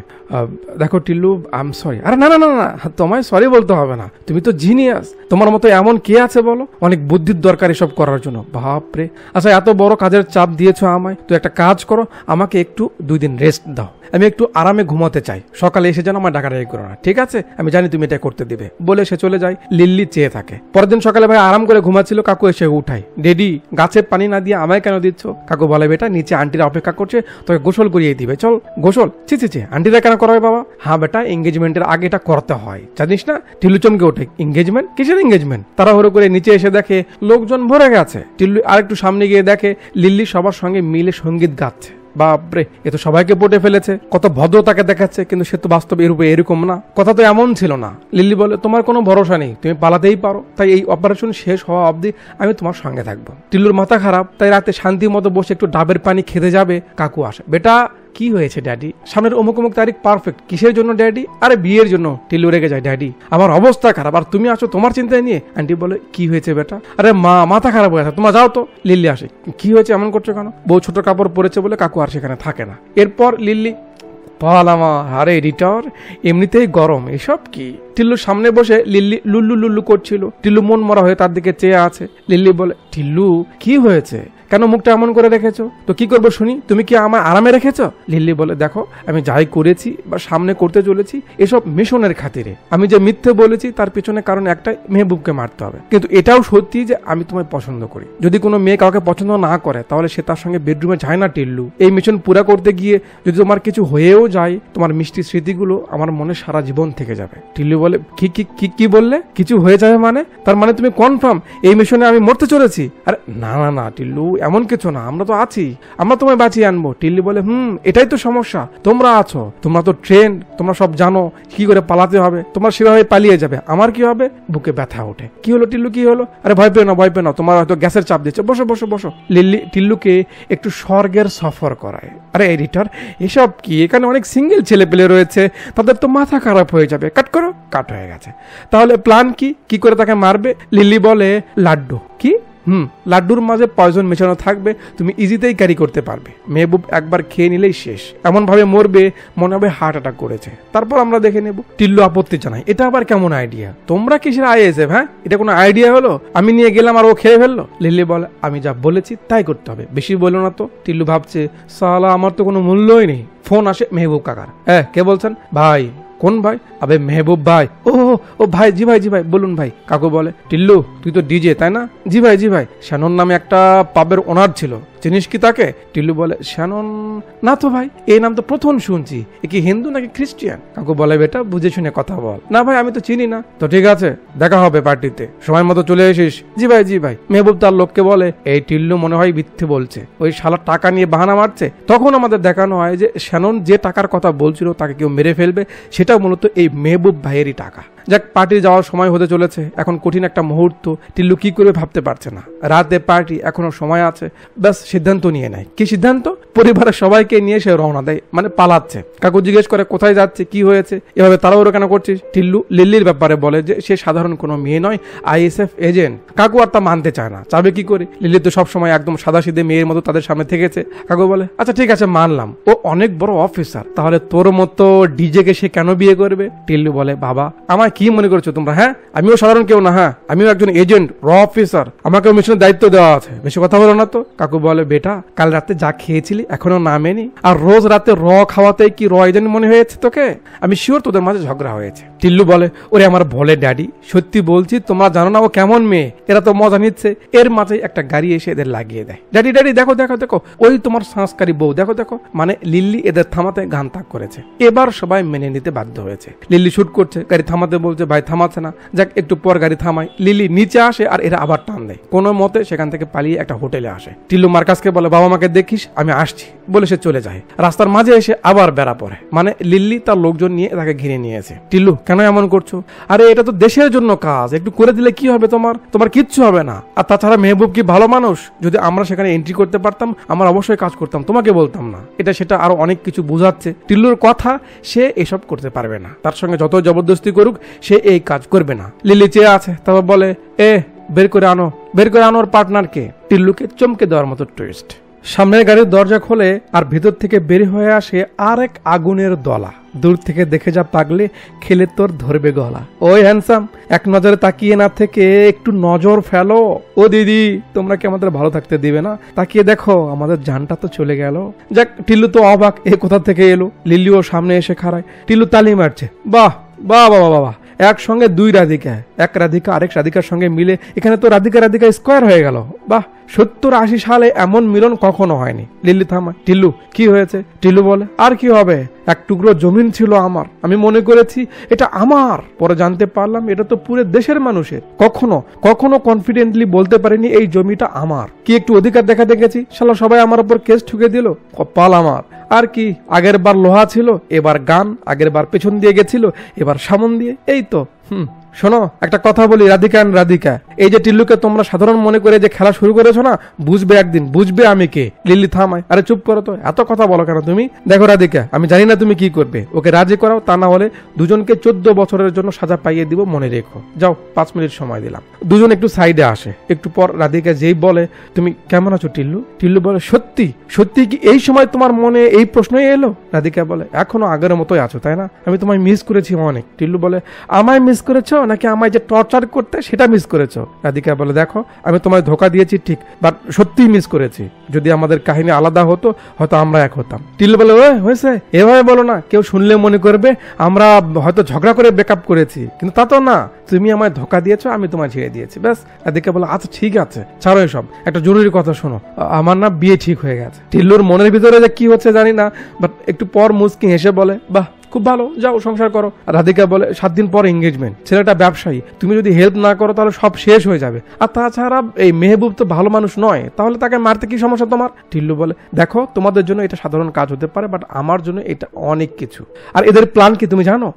দেখো টিল্লু, আই এম সরি। আরে না না না না, তোমায় সরি বলতে হবে না, তুমি তো জিনিয়াস। তোমার মতো এমন কে আছে বলো? অনেক বুদ্ধির দরকার এসব করার জন্য। বাপরে। আচ্ছা এত বড় কাজের চাপ দিয়েছো আমায়, তো একটা কাজ করো, আমাকে একটু 2 দিন রেস্ট দাও, আমি একটু আরামে ঘুমাতে চাই, সকালে এসে যেন আমার ডাকাডাকি করো না, ঠিক আছে? আমি জানি তুমি এটা করতে দিবে। বলে সে চলে যায়। লিল্লি চেয়ে থাকে। পরের দিন সকালে ভাই আরাম করে ঘুমাচ্ছিল, কাকু এসে উঠায়। ডেডি, গাছে পানি না দিয়ে আমায় কেন দিচ্ছ? কাকু বলে, বেটা নিচে আন্টিরা অপেক্ষা করছে, তোকে গোসল করিয়ে দিবে, চল গোসল। ছি ছি ছি, আন্টিরা কেন করাবে বাবা? হ্যাঁ বেটা, এঙ্গেজমেন্টের আগে এটা করতে হয়, জানিস না? টিল্লু চমকে ওঠে। এঙ্গেজমেন্ট? কিসের এঙ্গেজমেন্ট? তাড়াহুড়ো করে নিচে এসে দেখে লোকজন ভরে গেছে। টিল্লু আরেকটু সামনে গিয়ে দেখে লিল্লি সবার সঙ্গে মিলে সঙ্গীত গাচ্ছে। বাপরে, এ তো সবাইকে পটে ফেলেছে, কত ভদ্রতাকে দেখাচ্ছে, কিন্তু সে তো বাস্তবে এরকম না, কথা তো এমন ছিল না। লিল্লি বলে, তোমার কোনো ভরসা নেই, তুমি পালাতেই পারো, তাই এই অপারেশন শেষ হওয়া অবধি আমি তোমার সঙ্গে থাকবো। টিল্লুর মাথা খারাপ, তাই রাতে শান্তি মতো বসে একটু ডাবের পানি খেতে যাবে। কাকু আসে। বেটা কি হয়েছে ড্যাডি? সামনের অমুক অমুক তারিখ পারফেক্ট। কিসের জন্য ড্যাডি? আরে বিয়ের জন্য। টিল্লু রেগে যায়। ড্যাডি আমার অবস্থা খারাপ, আর তুমি আসো তোমার চিন্তায় নিয়ে। আন্টি বলে, কি হয়েছে বেটা? আরে মা মাথা খারাপ হয়ে আছে, তোমরা যাও তো। লিল্লি আসে। কি হয়েছে, এমন করছো কেন? বউ ছোট কাপড় পরেছে বলে কাকু আর সেখানে থাকে না। এরপর লিল্লি, পালামা, আরে এডিটর এমনিতেই গরম, এসব কি? টিল্লুর সামনে বসে লিল্লি লুল্লু লুল্লু করছিল। টিল্লু মন মরা হয়ে তার দিকে চেয়ে আছে। লিল্লি বলে, টিল্লু কি হয়েছে, কেন মুখটা এমন করে রেখেছো? তো কি করবো শুনি, তুমি কি আমার আরামে রেখেছো? লিল্লি বলে, দেখো আমি যাই করেছি বা সামনে করতে চলেছি এসব মিশনের খাতিরে। আমি যে মিথ্যে বলেছি তার পিছনে কারণ একটাই, মেহবুবকে মারতে হবে। কিন্তু এটাও সত্যি যে আমি তোমায় পছন্দ করি। যদি কোনো মেয়ে কাউকে পছন্দ না করে তাহলে সে তার সঙ্গে বেডরুমে যায় না টিল্লু। এই মিশন পুরা করতে গিয়ে যদি তোমার কিছু হয়েও যায়, তোমার মিষ্টি স্মৃতিগুলো আমার মনে সারা জীবন থেকে যাবে। টিল্লু বলে, কি কি কি কি বললে? কিছু হয়ে যাবে মানে? তার মানে তুমি কনফার্ম এই মিশনে আমি মরতে চলেছি? আরে না না না টিল্লু, এমন কিছু না, আমরা তো আছি, আমরা তোমায় বাঁচিয়ে আনবো। টিল্লু বলে, এটাই তো সমস্যা, তোমরা আছো, তোমরা তো ট্রেন, তোমরা সব জানো কি করে পালাতে হবে, তোমরা সেভাবে পালিয়ে যাবে। আমার কি হবে? বুকে ব্যথা ওঠে। কি হলো টিল্লু, কি হলো? আরে ভয় পেও না, ভয় পেও না, তোমার হয়তো গ্যাসের চাপ দিচ্ছে, বসো বসো বসো। লিল্লি টিল্লুকে একটু স্বর্গের সফর করায়। আরে এডিটর এসব কি? এখানে অনেক সিঙ্গেল ছেলে পেলে রয়েছে, তাদের তো মাথা খারাপ হয়ে যাবে। কাট করো। কাট হয়ে গেছে। তাহলে প্ল্যান কি? কি করে তাকে মারবে? লিল্লি বলে, লাড্ডু। কি? লাড্ডুর মাঝে পয়জন মেশানো থাকবে, তুমি ইজিতেই ক্যারি করতে পারবে। মেহবুব একবার খেয়ে নিলেই শেষ, এমন ভাবে মরবে মনে হবে হার্ট অ্যাটাক করেছে, তারপর আমরা দেখে নেব। টিল্লু আপত্তি জানায়, এটা আবার কেমন আইডিয়া? তোমরা কিসের আইএসএফ? হ্যাঁ, এটা কোনো আইডিয়া হলো? আমি নিয়ে গেলাম আর ও খেয়ে ফেললো? লিল্লি বলে, আমি যা বলেছি তাই করতে হবে, বেশি বলো না তো। টিল্লু ভাবছে, সালা আমার তো কোনো মূল্যই নেই। ফোন আসে মেহবুব কাকার। কে বলছেন? ভাই। কোন ভাই? আবে মেহবুব ভাই। ও ভাই, জি ভাই, জি ভাই, বলুন ভাই। কাকু বলে, টিল্লু তুই তো ডিজে তাই না? জি ভাই, জি ভাই। শ্যানন নামে একটা পাবের ওনার ছিল, চিনিস কি তাকে? টিল্লু বলে, শ্যানন না তো ভাই, এই নাম তো প্রথম শুনছি, এ কি হিন্দু নাকি খ্রিস্টিয়ান? কাকু বলে, বেটা বুঝে শুনে কথা বল। না ভাই, আমি তো চিনি না। তো ঠিক আছে, দেখা হবে পার্টিতে, সময় মতো চলে এসিস। জি ভাই, জি ভাই। মেহবুব তার লোককে বলে, এই টিল্লু মনে হয় মিথ্যে বলছে, ওই শালা টাকা নিয়ে বাহানা মারছে। তখন আমাদের দেখানো হয় যে শ্যানন যে টাকার কথা বলছিল তাকে কেউ মেরে ফেলবে, সেটা মূলত এই মেহবুব ভাইয়েরই টাকা। যাক, পার্টি যাওয়ার সময় হতে চলেছে, এখন কঠিন একটা মুহূর্ত। টিল্লু কি করে ভাবতে পারছে না। রাতে পার্টি, এখনো সময় আছে, ব্যাস সিদ্ধান্ত নিয়ে নেয়। কি সিদ্ধান্ত? পরিবারের সবাইকে নিয়ে সে রওনা দেয়, মানে পালাচ্ছে। কাকু জিজ্ঞেস করে, কোথায় যাচ্ছে, কি হয়েছে, এভাবে তাড়াহুড়ো কেন করছিস? টিল্লু লিল্লির ব্যাপারে বলে যে সে সাধারণ কোনো মেয়ে নয়, আইএসএফ এজেন্ট। কাকু আর তা মানতে চায় না, চাবে কি করে? লিল্লি তো সবসময় একদম সাদাসিধে মেয়ের মতো তাদের সামনে থেকেছে। কাকু বলে, আচ্ছা ঠিক আছে মানলাম, ও অনেক বড় অফিসার, তাহলে তোর মতো ডিজেকে সে কেন বিয়ে করবে? টিল্লু বলে, বাবা আমার কি মনে করছো তোমরা? হ্যাঁ, আমিও সাধারণ কেউ না, হ্যাঁ আমিও একজন এজেন্ট, র অফিসার, আমাকেও মিশনের দায়িত্ব দেওয়া আছে, বেশি কথা বলো না তো। কাকু বলে, বেটা কাল রাতে যা খেয়েছিলি এখনো নামেনি, আর রোজ রাতে র খাওয়াতে কি র এজেন্ট মনে হয়েছে তোকে? আমি শিওর তোদের মাঝে ঝগড়া হয়েছে। টিল্লু বলে, ওরে আমার ভোলে ড্যাডি, সত্যি বলছি তোমরা জানো না ও কেমন মেয়ে, এরা তো মজা নিচ্ছে। এর মাঝে একটা গাড়ি এসে এদের লাগিয়ে দেয়। ড্যাডি ড্যাডি দেখো দেখো দেখো, ওই তোমার সংস্কারী বউ, দেখো দেখো। মানে লিল্লি এদের থামাতে গান তাক করেছে। এবার সবাই মেনে নিতে বাধ্য হয়েছে। লিল্লি শুট করছে, গাড়ি থামাতে বলছে, ভাই থামাচ্ছে না। যাক, একটু পর গাড়ি থামায়, লিলি নিচে আসে আর এরা আবার টান দেয়। কোনো মতে সেখান থেকে পালিয়ে একটা হোটেলে আসে। টিল্লু মার্কাসকে বলে, বাবা মাকে দেখিস, আমি আসছি। আসছি বলে সে চলে যায়। রাস্তার মাঝে এসে আবার বেড়া পড়ে, মানে লিল্লি তার লোকজন নিয়ে তাকে ঘিরে নিয়েছে। টিল্লু কেন এমন করছো? আরে এটা তো দেশের জন্য কাজ, একটু করে দিলে কি হবে, তোমার কিচ্ছু হবে না। আর তাছাড়া মেহবুব কি ভালো মানুষ? যদি আমরা সেখানে এন্ট্রি করতে পারতাম আমরা অবশ্যই কাজ করতাম, তোমাকে বলতাম না। এটা সেটা আরো অনেক কিছু বোঝাচ্ছে। টিল্লুর কথা, সে এসব করতে পারবে না, তার সঙ্গে যত জবরদস্তি করুক সে এই কাজ করবে না। লিলি চেয়ে আছে, তারপর বলে বের করে আনো ওর পার্টনারকে। টিল্লুকে চমকে দেওয়ার মতো টুইস্ট। সামনের গাড়ির দরজা খোলে আর ভেতর থেকে বের হয়ে আসে আর এক আগুনের দলা। দূর থেকে দেখে যা পাগলে, খেলে তোর ধরবে গলা। ওই হ্যান্ডসাম, এক নজরে তাকিয়ে না থেকে একটু নজর ফেলো। ও দিদি, তোমরা কি আমাদের ভালো থাকতে দিবে না? তাকিয়ে দেখো, আমাদের জানটা তো চলে গেল। যাক, টিল্লু তো অবাক, এ কোথা থেকে এলো। লিলিও সামনে এসে খাড়ায়। টিল্লু তালি মারছে, বাহ বাহ বাহ বাহ, একসঙ্গে দুই রাধিকা, এক রাধিকা আরেক রাধিকার সঙ্গে মিলে এখানে তো রাধিকা স্কোয়ার হয়ে গেল। বাহ, 70-80 সালে এমন মিলন কখনো হয়নি। লিল্লি থামায়, টিল্লু কি হয়েছে? টিল্লু বলে, আর কি হবে, এক টুকরো জমিন ছিল আমার, আমি মনে করেছি এটা আমার, পরে জানতে পারলাম এটা তো পুরো দেশের মানুষের। কখনো কনফিডেন্টলি বলতে পারিনি এই জমিটা আমার। কি একটু অধিকার দেখা দেখেছি, শালা সবাই আমার উপর কেস ঠুকে দিল। কপাল আমার। আর কি, আগের বার লোহা ছিল, এবার গান, আগের বার পেছন দিয়ে গেছিল, এবার সামন দিয়ে, এই তো। শোনো, একটা কথা বলি রাধিকা, এই যে টিল্লুকে তোমরা সাধারণ মনে করে যে খেলা শুরু করেছো না, বুঝবে একদিন, বুঝবে আমি কে। লিল্লি থামায়, আরে চুপ করো তো, এত কথা বলো কেন তুমি? দেখো রাধিকা, আমি জানি না তুমি কি করবে, ওকে রাজি করাও, তা না হলে দুজনকে 14 বছরের জন্য সাজা পাইয়ে দিব, মনে রেখো। যাও, 5 মিনিট সময় দিলাম। দুজন একটু সাইডে আসে। একটু পর রাধিকা যেই বলে, তুমি কেমন আছো টিল্লু? টিল্লু বলে, সত্যি কি এই সময় তোমার মনে এই প্রশ্নই এলো? রাধিকা বলে, এখনো আগের মতোই আছো তাই না? আমি তোমায় মিস করেছি অনেক। টিল্লু বলে, আমায় মিস করেছো নাকি আমায় যে টর্চার করতে সেটা মিস করেছো? রাধিকা বলে, দেখো আমি তোমায় ধোকা দিয়েছি ঠিক, বাট সত্যিই মিস করেছি। যদি আমাদের কাহিনী আলাদা হতো হয়তো আমরা এক হতাম। টিল্লু বলে, ওই হয়েছে, এভাবে বলো না, কেউ শুনলে মনে করবে আমরা হয়তো ঝগড়া করে ব্রেকআপ করেছি, কিন্তু তা তো না, তুমি আমায় ধোকা দিয়েছো, আমি তোমায় ছেড়ে দিয়েছি, ব্যাস। রাধিকা বলে, আচ্ছা ঠিক আছে, ছাড়ো এসব, একটা জরুরি কথা শোনো, আমার না বিয়ে ঠিক হয়ে গেছে। টিল্লুর মনের ভিতরে যে কি হচ্ছে জানি না, বাট একটু পর মুচকি হেসে বলে, বাহ খুব ভালো, যাও সংসার করো। রাধিকা বলে, 7 দিন পর এঙ্গেজমেন্ট, ছেলেটা ব্যবসায়ী, তুমি যদি হেল্প না করো তাহলে সব শেষ হয়ে যাবে। আর তাছাড়া এই মেহবুব তো ভালো মানুষ নয়, তাহলে তাকে মারতে কি সমস্যা তোমার? টিল্লু বলে, দেখো তোমাদের জন্য এটা সাধারণ কাজ হতে পারে, বাট আমার জন্য এটা অনেক কিছু। আর এদের প্ল্যান কি তুমি জানো?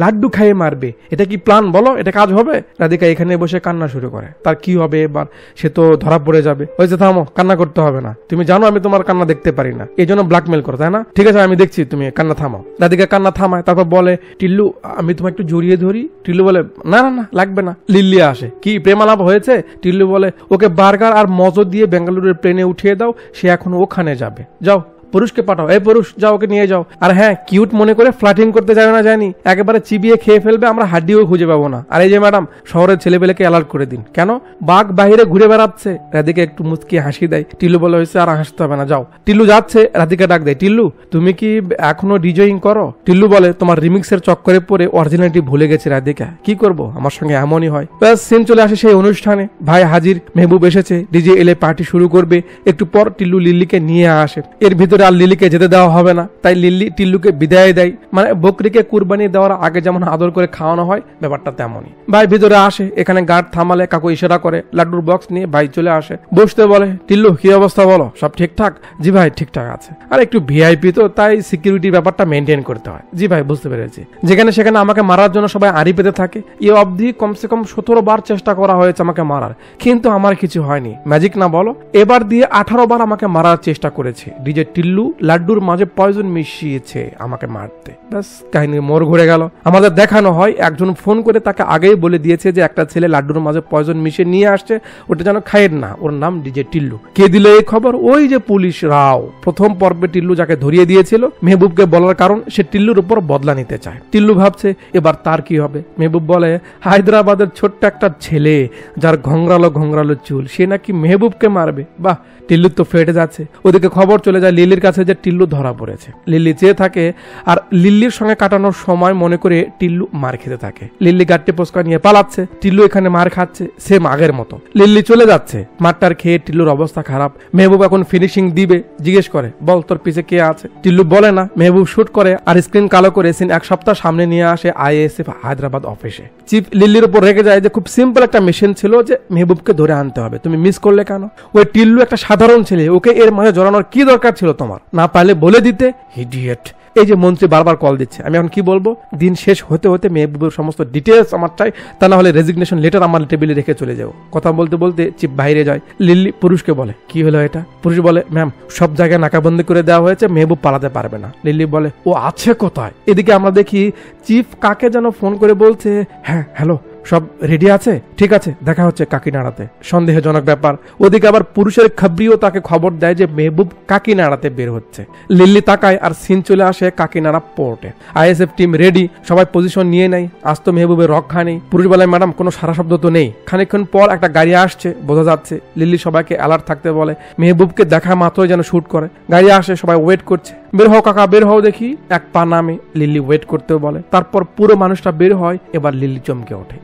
লাড্ডু খাইয়ে মারবে। এটা কি প্ল্যান বলো? এটা কাজ হবে? রাধিকা এখানে বসে কান্না শুরু করে। তার কি হবে এবার? সে তো ধরা পড়ে যাবে। হয়েছে, থামো, কান্না করতে হবে না, তুমি জানো আমি তোমার কান্না দেখতে পারি না, এই জন্য ব্ল্যাকমেল করো তাই না? ঠিক আছে, আমি দেখছি, তুমি কান্না থামাও। রাধিকা কান্না থামায়, তারপর বলে, টিল্লু আমি তোমায় একটু জড়িয়ে ধরি। টিল্লু বলে, না লাগবে না। লিল্লি আসে, কি প্রেমালাপ হয়েছে? টিল্লু বলে, ওকে বার্গার আর মজো দিয়ে বেঙ্গালুরুর প্লেনে উঠিয়ে দাও, সে এখন ওখানে যাবে, যাও। পুরুষকে পাঠাও, এই পুরুষ যাও, ওকে নিয়ে যাও। আর হ্যাঁ, কিউট মনে করে ফ্লাটিং করতে যাবে না, জানি একেবারে চিবিয়ে খেয়ে ফেলবে, আমরা হাড্ডিও খুঁজে পাবো না। আর এই যে ম্যাডাম, শহরের ছেলেপেলেকে অ্যালার্ট করে দিন। কেন? বাঘ বাহিরে ঘুরে বেড়াচ্ছে। রাধিকা একটু মুচকি হাসি দেয়। টিল্লু বলে, হয়েছে, আর হাসতে হবে না, যাও। টিল্লু যাচ্ছে, রাধিকা ডাক দেয়, টিল্লু তুমি কি এখনো ডিজয়িং করো? টিল্লু বলে, তোমার রিমিক্সের চক্করে পড়ে অরিজিনালিটি ভুলে গেছে রাধিকা, কি করবো, আমার সঙ্গে এমনই হয়। ব্যাস, সিন চলে আসে সেই অনুষ্ঠানে। ভাই হাজির, মেহবুব এসেছে, ডিজে এলে পার্টি শুরু করবে। একটু পর টিল্লু লিল্লিকে নিয়ে আসে। এর ভিতরে আর লিলিকে যেতে দেওয়া হবে না, তাই লিল্লি টিল্লুকে বিদায় দেয়। মানে বকরিকে কুরবানি দেওয়ার আগে যেমন আদর করে খাওয়ানো হয়, ব্যাপারটা তেমনই। ভাই ভিতরে আসে, এখানে গার্ড থামালে কাকু ইশারা করে, লাড্ডুর বক্স নিয়ে ভাই চলে আসে, বসতে বলে, টিল্লু কি অবস্থা বলো, সব ঠিকঠাক? জি ভাই ঠিকঠাক আছে। আর একটু ভিআইপি তো, তাই সিকিউরিটির ব্যাপারটা মেনটেন করতে হয়। জি ভাই বুঝতে পেরেছি। যেখানে সেখানে আমাকে মারার জন্য সবাই আড়ি পেতে থাকে। এ অবধি কমসে কম 17 বার চেষ্টা করা হয়েছে আমাকে মারার, কিন্তু আমার কিছু হয়নি। ম্যাজিক না বলো, এবার দিয়ে 18 বার আমাকে মারার চেষ্টা করেছে। ডিজে টিল্লু লাড্ডুর মাঝে পয়জন মিশিয়েছে আমাকে মারতে। ব্যাস, কাহিনী মোড় ঘুরে গেল। আমাদের দেখানো হয় একজন ফোন করে তাকে আগেই বলে দিয়েছে যে একটা ছেলে লাড্ডুর মাঝে পয়জন মিশিয়ে নিয়ে আসছে, ওটা যেন খায়ের না। ওর নাম ডিজে টিল্লু। কে দিল এই খবর? ওই যে পুলিশ রাও। প্রথম পর্বে টিল্লু যাকে ধরিয়ে দিয়েছিল, মেহবুবকে বলার কারণ সে টিল্লুর উপর বদলা নিতে চায়। টিল্লু ভাবছে এবার তার কি হবে। মেহবুব বলে, হায়দ্রাবাদের ছোট্ট একটা ছেলে যার ঘংরালো চুল, সে নাকি মেহবুবকে মারবে। বাহ, টিল্লু তো ফেটে যাচ্ছে। ওদিকে খবর চলে যায় লিলির লিল্লির কাছে যে টিল্লু ধরা পড়েছে। লিল্লি চেয়ে থাকে আর লিল্লির সঙ্গে কাটানোর সময় মনে করে টিল্লু মার খেতে থাকে। লিল্লি গাট্টে পোস্কা নিয়ে পালাচ্ছে, টিল্লু এখানে মার খাচ্ছে সেম আগের মতো। লিল্লি চলে যাচ্ছে, মারটার খেয়ে টিল্লুর অবস্থা খারাপ। মেহবুব এখন ফিনিশিং দিবে, জিজ্ঞেস করে বল তোর পিছে কে আছে। টিল্লু বলে না। মেহবুব শুট করে আর স্ক্রিন কালো করে সিন এক সপ্তাহ সামনে নিয়ে আসে IASF হায়দ্রাবাদ অফিসে। চিফ লিল্লির উপর রেগে যায় যে খুব সিম্পল একটা মিশন ছিল যে মেহবুবকে ধরে আনতে হবে, তুমি মিস করলে কেন? ওই টিল্লু একটা সাধারণ ছেলে, ওকে এর মাঝে জড়ানোর কি দরকার ছিল তোমার? না পারলে বলে দিতে। ইডিয়েট। এই যে মন্ত্রী বারবার কল দিচ্ছে, আমি এখন কি বলবো? দিন শেষ হতে হতে মেহবুবের সমস্ত ডিটেলস আমার চাই, তা না হলে রেজিগনেশন লেটার আমার টেবিলে রেখে চলে যাও। কথা বলতে বলতে চিফ বাইরে যায়। লিল্লি পুরুষকে বলে কি হলো এটা? পুরুষ বলে ম্যাম সব জায়গায় নাকাবন্দি করে দেওয়া হয়েছে, মেহবুব পালাতে পারবে না। লিল্লি বলে ও আছে কোথায়? এদিকে আমরা দেখি চিফ কাকে যেন ফোন করে বলছে, হ্যাঁ হ্যালো সব রেডি আছে, ঠিক আছে দেখা হচ্ছে কাকিনাড়াতে। সন্দেহজনক ব্যাপার। ওদিকে আবার পুরুষের খাবরিও তাকে খবর দেয় যে মেহবুব কাকিনাড়াতে বের হচ্ছে। লিল্লি তাকায় আর সিন চলে আসে কাকিনাড়া পোর্টে। ISF টিম রেডি, সবাই পজিশন নিয়ে নেয়। আজ তো মেহবুবের রক্ষা নেই। পুরুষ বলায় ম্যাডাম কোনো সারা শব্দ তো নেই। খানিকক্ষণ পর একটা গাড়ি আসছে, বোঝা যাচ্ছে। লিল্লি সবাইকে অ্যালার্ট থাকতে বলে, মেহবুবকে দেখা মাত্রই যেন শুট করে। গাড়ি আসে, সবাই ওয়েট করছে। বের হও কাকা বের হও দেখি। এক পা নামে। লিল্লি ওয়েট করতেও বলে। তারপর পুরো মানুষটা বের হয়। এবার লিল্লি চমকে ওঠে,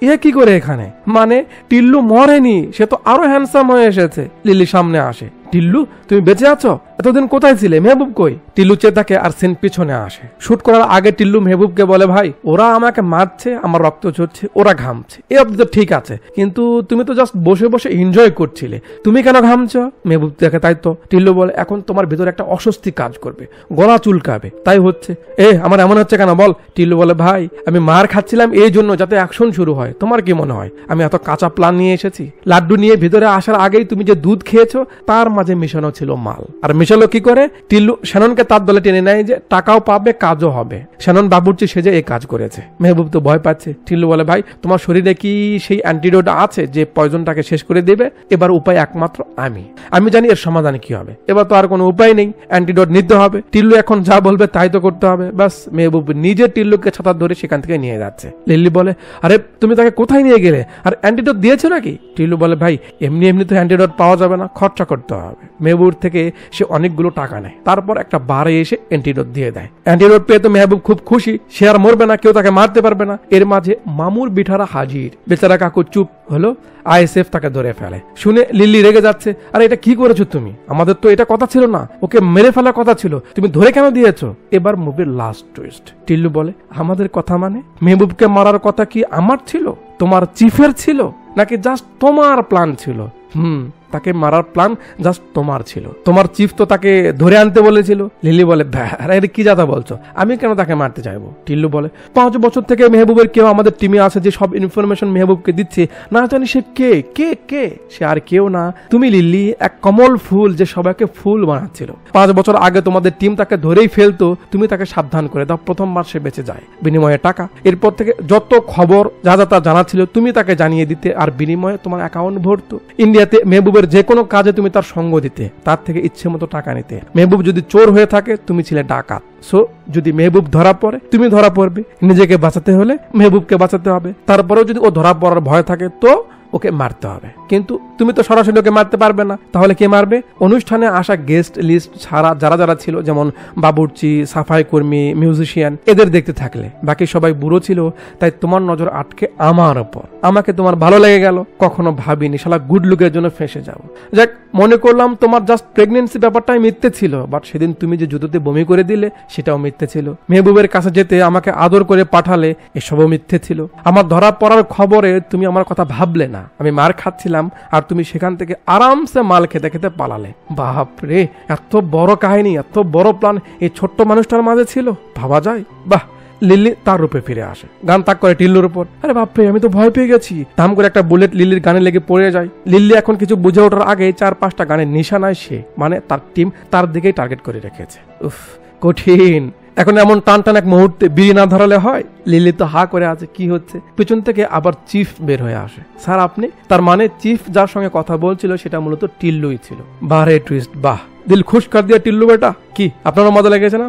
এ কি করে এখানে? মানে টিল্লু মরেনি, সে তো আরো হ্যান্ডসাম হয়ে এসেছে। লিল্লি সামনে আসে, টিল্লু তুমি বেঁচে আছো? এতদিন কোথায় ছিলে? মেহবুব কই? টিল্লু চেয়ে থাকে আর সিন পিছনে আসে। শুট করার আগে টিল্লু মেহবুবকে বলে, ভাই ওরা আমাকে মারছে, আমার রক্ত ঝরছে, ওরা ঘামছে, এ অব্দি তো ঠিক আছে, কিন্তু তুমি তো জাস্ট বসে বসে এনজয় করছিলে, তুমি কেন ঘামছো? মেহবুব দেখে তাই তো। টিল্লু বলে, এখন তোমার ভিতরে একটা অস্বস্তি কাজ করবে, গলা চুলকাবে, তাই হচ্ছে। আমার এমন হচ্ছে কেন বল? টিল্লু বলে, ভাই আমি মার খাচ্ছিলাম এই জন্য যাতে অ্যাকশন শুরু হয়। তোমার কি মনে হয় আমি এত কাঁচা প্ল্যান নিয়ে এসেছি? লাড্ডু নিয়ে ভিতরে আসার আগেই তুমি যে দুধ খেয়েছো তার মাঝে মিশানো ছিল মাল। আর মিশালো কি করে? টিল্লু শ্যাননকে তার দলে টেনে নেয় যে টাকাও পাবে কাজও হবে। শ্যানন বাবুর্চি সেজে এই কাজ করেছে। মেহবুব তো ভয় পাচ্ছে। টিল্লু বলে, ভাই তোমার শরীরে কি সেই অ্যান্টিডোট আছে যে পয়জনটাকে শেষ করে দেবে? এবার উপায় একমাত্র আমি জানি এর সমাধান কি হবে। এবার তো আর কোনো উপায় নেই, অ্যান্টিডোট নিতে হবে। টিল্লু এখন যা বলবে তাই তো করতে হবে। ব্যাস মেহবুব নিজে টিল্লুকে ছাতা ধরে সেখান থেকে নিয়ে যাচ্ছে। লিল্লি বলে, আরে তুমি তাকে কোথায় নিয়ে গেলে? আর অ্যান্টিডোট দিয়েছো নাকি? টিল্লু বলে, ভাই এমনি তো অ্যান্টিডোট পাওয়া যাবে না, খরচা করতে হবে। মেহবুব থেকে সে অনেকগুলো টাকা নেয়, তারপর একটা বারে এসে অ্যান্টিডোট দিয়ে দেয়। অ্যান্টিডোট পেয়ে তো মেহবুব খুব খুশি, সে আর মরবে না, কেউ তাকে মারতে পারবে না। এর মাঝে মামুর বিঠারা হাজির। বেচারা কাকু চুপ হলো। ISF তাকে ধরে ফেলে। শুনে লিল্লি রেগে যাচ্ছে, আরে এটা কি করেছো তুমি? আমাদের তো এটা কথা ছিল না, ওকে মেরে ফেলার কথা ছিল, তুমি ধরে কেন দিয়েছো? এবার মুভির লাস্ট টুইস্ট। টিল্লু বলে, আমাদের কথা মানে? মেহবুবকে মারার কথা কি আমার ছিল, তোমার চিফের ছিল, নাকি জাস্ট তোমার প্ল্যান ছিল? তাকে মারার প্ল্যান জাস্ট তোমার ছিল, তোমার চিফ তো তাকে ধরে আনতে বলেছিল। লিলি বলে, কি যাতা বলছো, আমি কেন তাকে মারতে চাইবো? টিল্লু বলে, 5 বছর থেকে মেহবুবের কেউ আমাদের টিমে আছে যে সব ইনফরমেশন মেহবুবকে দিচ্ছে, না জানি সে কে কে কে সে আর কেউ না, তুমি লিলি, এক কমল ফুল যে সবাইকে ফুল বানাচ্ছিল। 5 বছর আগে তোমাদের টিম তাকে ধরেই ফেলতো, তুমি তাকে সাবধান করে দাও, প্রথমবার সে বেঁচে যায়, বিনিময়ে টাকা। এরপর থেকে যত খবর যা যা তা জানা ছিল তুমি তাকে জানিয়ে দিতে, আর বিনিময়ে তোমার অ্যাকাউন্ট ভরতো। ইন্ডিয়াতে মেহবুবের যে কোনো কাজে তুমি তার সঙ্গ দিতে, তার থেকে ইচ্ছে মতো টাকা নিতে। মেহবুব যদি চোর হয়ে থাকে, তুমি ছিলে ডাকাত। সো যদি মেহবুব ধরা পড়ে, তুমি ধরা পড়বে। নিজেকে বাঁচাতে হলে মেহবুবকে বাঁচাতে হবে। তারপরেও যদি ও ধরা পড়ার ভয় থাকে তো ওকে মারতে হবে। কিন্তু তুমি তো সরাসরি ওকে মারতে পারবে না, তাহলে কে মারবে? অনুষ্ঠানে আসা গেস্ট লিস্ট ছাড়া যারা যারা ছিল, যেমন বাবুর্চি, সাফাই কর্মী, মিউজিশিয়ান, এদের দেখতে থাকলে। বাকি সবাই বুড়ো ছিল, তাই তোমার নজর আটকে আমার ওপর। আমাকে তোমার ভালো লেগে গেল, কখনো ভাবিনি শালা গুড লুকের জন্য ফেঁসে যাব। যাক, মনে করলাম তোমার জাস্ট প্রেগনেন্সি ব্যাপারটাই মিথ্যে ছিল, বাট সেদিন তুমি যে জুতোতে বমি করে দিলে সেটাও মিথ্যে ছিল। মেহবুবের কাছে যেতে আমাকে আদর করে পাঠালে, এসবও মিথ্যে ছিল। আমার ধরা পড়ার খবরে তুমি আমার কথা ভাবলে না, আমি মার খাচ্ছিলাম আর তুমি সেখান থেকে আরামসে মাল খেতে খেতে পালালে। বাপরে, এত বড় কাহিনী, এত বড় প্ল্যান এই ছোট্ট মানুষটার মাঝে ছিল, ভাবা যায়? বাহ। লিলি তার রূপে ফিরে আসে, গান তাক করে টিল্লুর উপর। আরে বাপরে, আমি তো ভয় পেয়ে গেছি। দাম করে একটা বুলেট লিলির গানে লেগে পড়ে যায়। লিলি এখন কিছু বুঝে ওঠার আগে 4-5টা গানের নিশানায় সে, মানে তার টিম, তার দিকেই টার্গেট করে রেখেছে। উফ, কঠিন। এখন এমন টান টান এক মুহূর্তে বিড়ি না ধরালে হয়? লিলি তো হা করে আছে, কি হচ্ছে? পেছন থেকে আবার চিফ বের হয়ে আসে। স্যার আপনি? তার মানে চিফ যার সঙ্গে কথা বলছিল সেটা মূলত টিল্লুই ছিল। বারে টুইস্ট, বাহ, দিল খুশ কর দিয়া টিল্লু বেটা। কি আপনারও মজা লেগেছে না?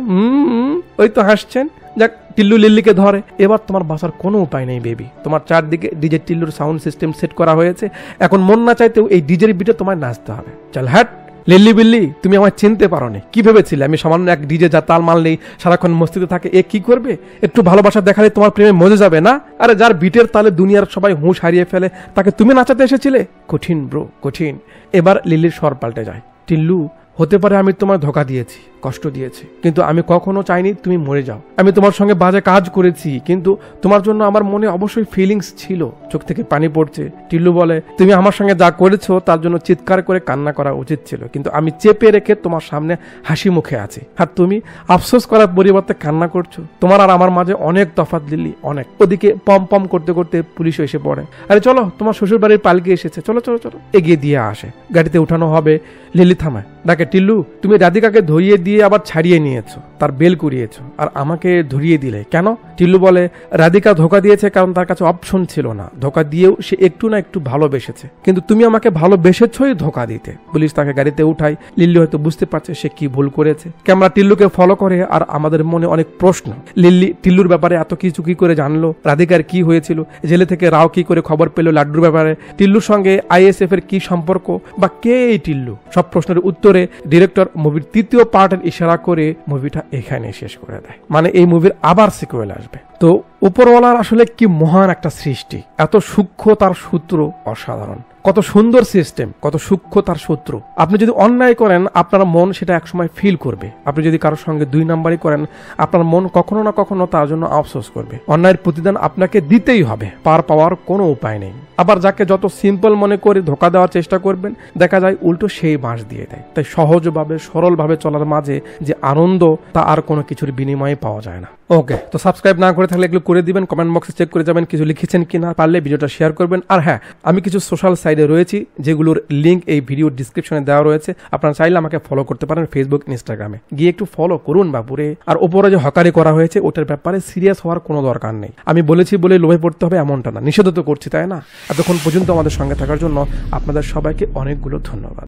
ওই তো হাসছেন। যাক, টিল্লু লিল্লিকে ধরে। এবার তোমার বাঁচার কোনো উপায় নেই বেবি। তোমার চারদিকে ডিজে টিল্লুর সাউন্ড সিস্টেম সেট করা হয়েছে। এখন মন না চাইতেও এই ডিজের বিটে তোমায় নাচতে হবে। চল হ্যাট, লিল্লি বিল্লি, তুমি আমায় চিনতে পারোনি। কি ভেবেছিলে আমি সামান্য এক ডিজে যা তাল মারলেই সারাক্ষণ মস্তিতে থাকে এ কি করবে? একটু ভালোবাসা দেখালে তোমার প্রেমে মজে যাবে না? আরে যার বিটের তালে দুনিয়ার সবাই হুঁশ হারিয়ে ফেলে তাকে তুমি নাচাতে এসেছিলে? কঠিন ব্রো, কঠিন। এবার লিল্লির স্বর পাল্টে যায়। টিল্লু, হতে পারে আমি তোমায় ধোকা দিয়েছি, কষ্ট দিয়েছি, কিন্তু আমি কখনো চাইনি তুমি মরে যাও। আমি তোমার সঙ্গে বাজে কাজ করেছি, কিন্তু তোমার জন্য আমার মনে অবশ্যই ফিলিংস ছিল। চোখ থেকে পানি পড়ছে। টিল্লু বলে, তুমি আমার সঙ্গে যা করেছো তার জন্য চিৎকার করে কান্না করা উচিত ছিল, কিন্তু আমি চেপে রেখে তোমার সামনে হাসি মুখে আছি, আর তুমি আফসোস করার পরিবর্তে কান্না করছো। তোমার আর আমার মাঝে অনেক তফাৎ লিল্লি, অনেক। ওদিকে পম পম করতে করতে পুলিশ এসে পড়ে। আরে চলো, তোমার শ্বশুর বাড়ির পালকি এসেছে, চলো চলো চলো। এগিয়ে দিয়ে আসে, গাড়িতে উঠানো হবে। লিল্লি থামায়, ডাকে, টিল্লু, তুমি রাধিকাকে ধরিয়ে দিয়ে আবার ছাড়িয়ে নিয়েছো, তার বেল করিয়েছো, আর আমাকে ধরিয়ে দিলে কেন? টিল্লু বলে, রাধিকা ধোকা দিয়েছে কারণ তার কাছে অপশন ছিল না। ধোকা দিয়েও সে একটু না একটু ভালোবেসেছে, কিন্তু তুমি আমাকে ভালোবেসেছই ধোকা দিতে। পুলিশ তাকে গাড়িতে উঠায়। লিল্লি হয়তো বুঝতে পারছে সে কি ভুল করেছে। ক্যামেরা টিল্লুকে ফলো করে, আর আমাদের মনে অনেক প্রশ্ন। লিল্লি টিল্লুর ব্যাপারে এত কিছু কি করে জানলো? রাধিকার কি হয়েছিল? জেলে থেকে রাও কি করে খবর পেল লাড্ডুর ব্যাপারে? টিল্লুর সঙ্গে আইএসএফ এর কি সম্পর্ক, বা কে এই টিল্লু? সব প্রশ্নের উত্তরে ডিরেক্টর মুভির তৃতীয় পার্টের ইশারা করে মুভিটা এখানে শেষ করে দেয়। মানে এই মুভির আবার সিকুয়েল আসবে। তো উপরওয়ালার আসলে কি মহান একটা সৃষ্টি, এত সূক্ষ্ম তার সূত্র, অসাধারণ। কত সুন্দর সিস্টেম, কত সূক্ষ্ম তার সূত্র। আপনি যদি অন্যায় করেন আপনার মন সেটা একসময় ফিল করবে। আপনি যদি কারোর সঙ্গে 2 নাম্বারই করেন আপনার মন কখনো না কখনো তার জন্য আফসোস করবে। অন্যায়ের প্রতিদান আপনাকে দিতেই হবে, পার পাওয়ার কোনো উপায় নেই। আবার যাকে যত সিম্পল মনে করে ধোকা দেওয়ার চেষ্টা করবেন দেখা যায় উল্টো সেই বাঁশ দিয়ে দেয়। তাই সহজভাবে সরলভাবে চলার মাঝে যে আনন্দ তা আর কোনো কিছুর বিনিময়ে পাওয়া যায় না। ওকে, তো সাবস্ক্রাইব না করে থাকলে এগুলো করে দিবেন, কমেন্ট বক্সে চেক করে যাবেন কিছু লিখেছেন কিনা, পারলে ভিডিওটা শেয়ার করবেন। আর হ্যাঁ, আমি কিছু সোশ্যাল সাইটে রয়েছি যেগুলোর লিঙ্ক এই ভিডিওর ডিসক্রিপশনে দেওয়া রয়েছে। আপনারা চাইলে আমাকে ফলো করতে পারেন ফেসবুক, ইনস্টাগ্রামে, গিয়ে একটু ফলো করুন বাপুরে। আর ওপরে যে হকারি করা হয়েছে ওটার ব্যাপারে সিরিয়াস হওয়ার কোনো দরকার নেই। আমি বলেছি বলে লোভে পড়তে হবে এমনটা না, নিষেধ তো করছি তাই না? এতক্ষণ পর্যন্ত আমাদের সঙ্গে থাকার জন্য আপনাদের সবাইকে অনেকগুলো ধন্যবাদ।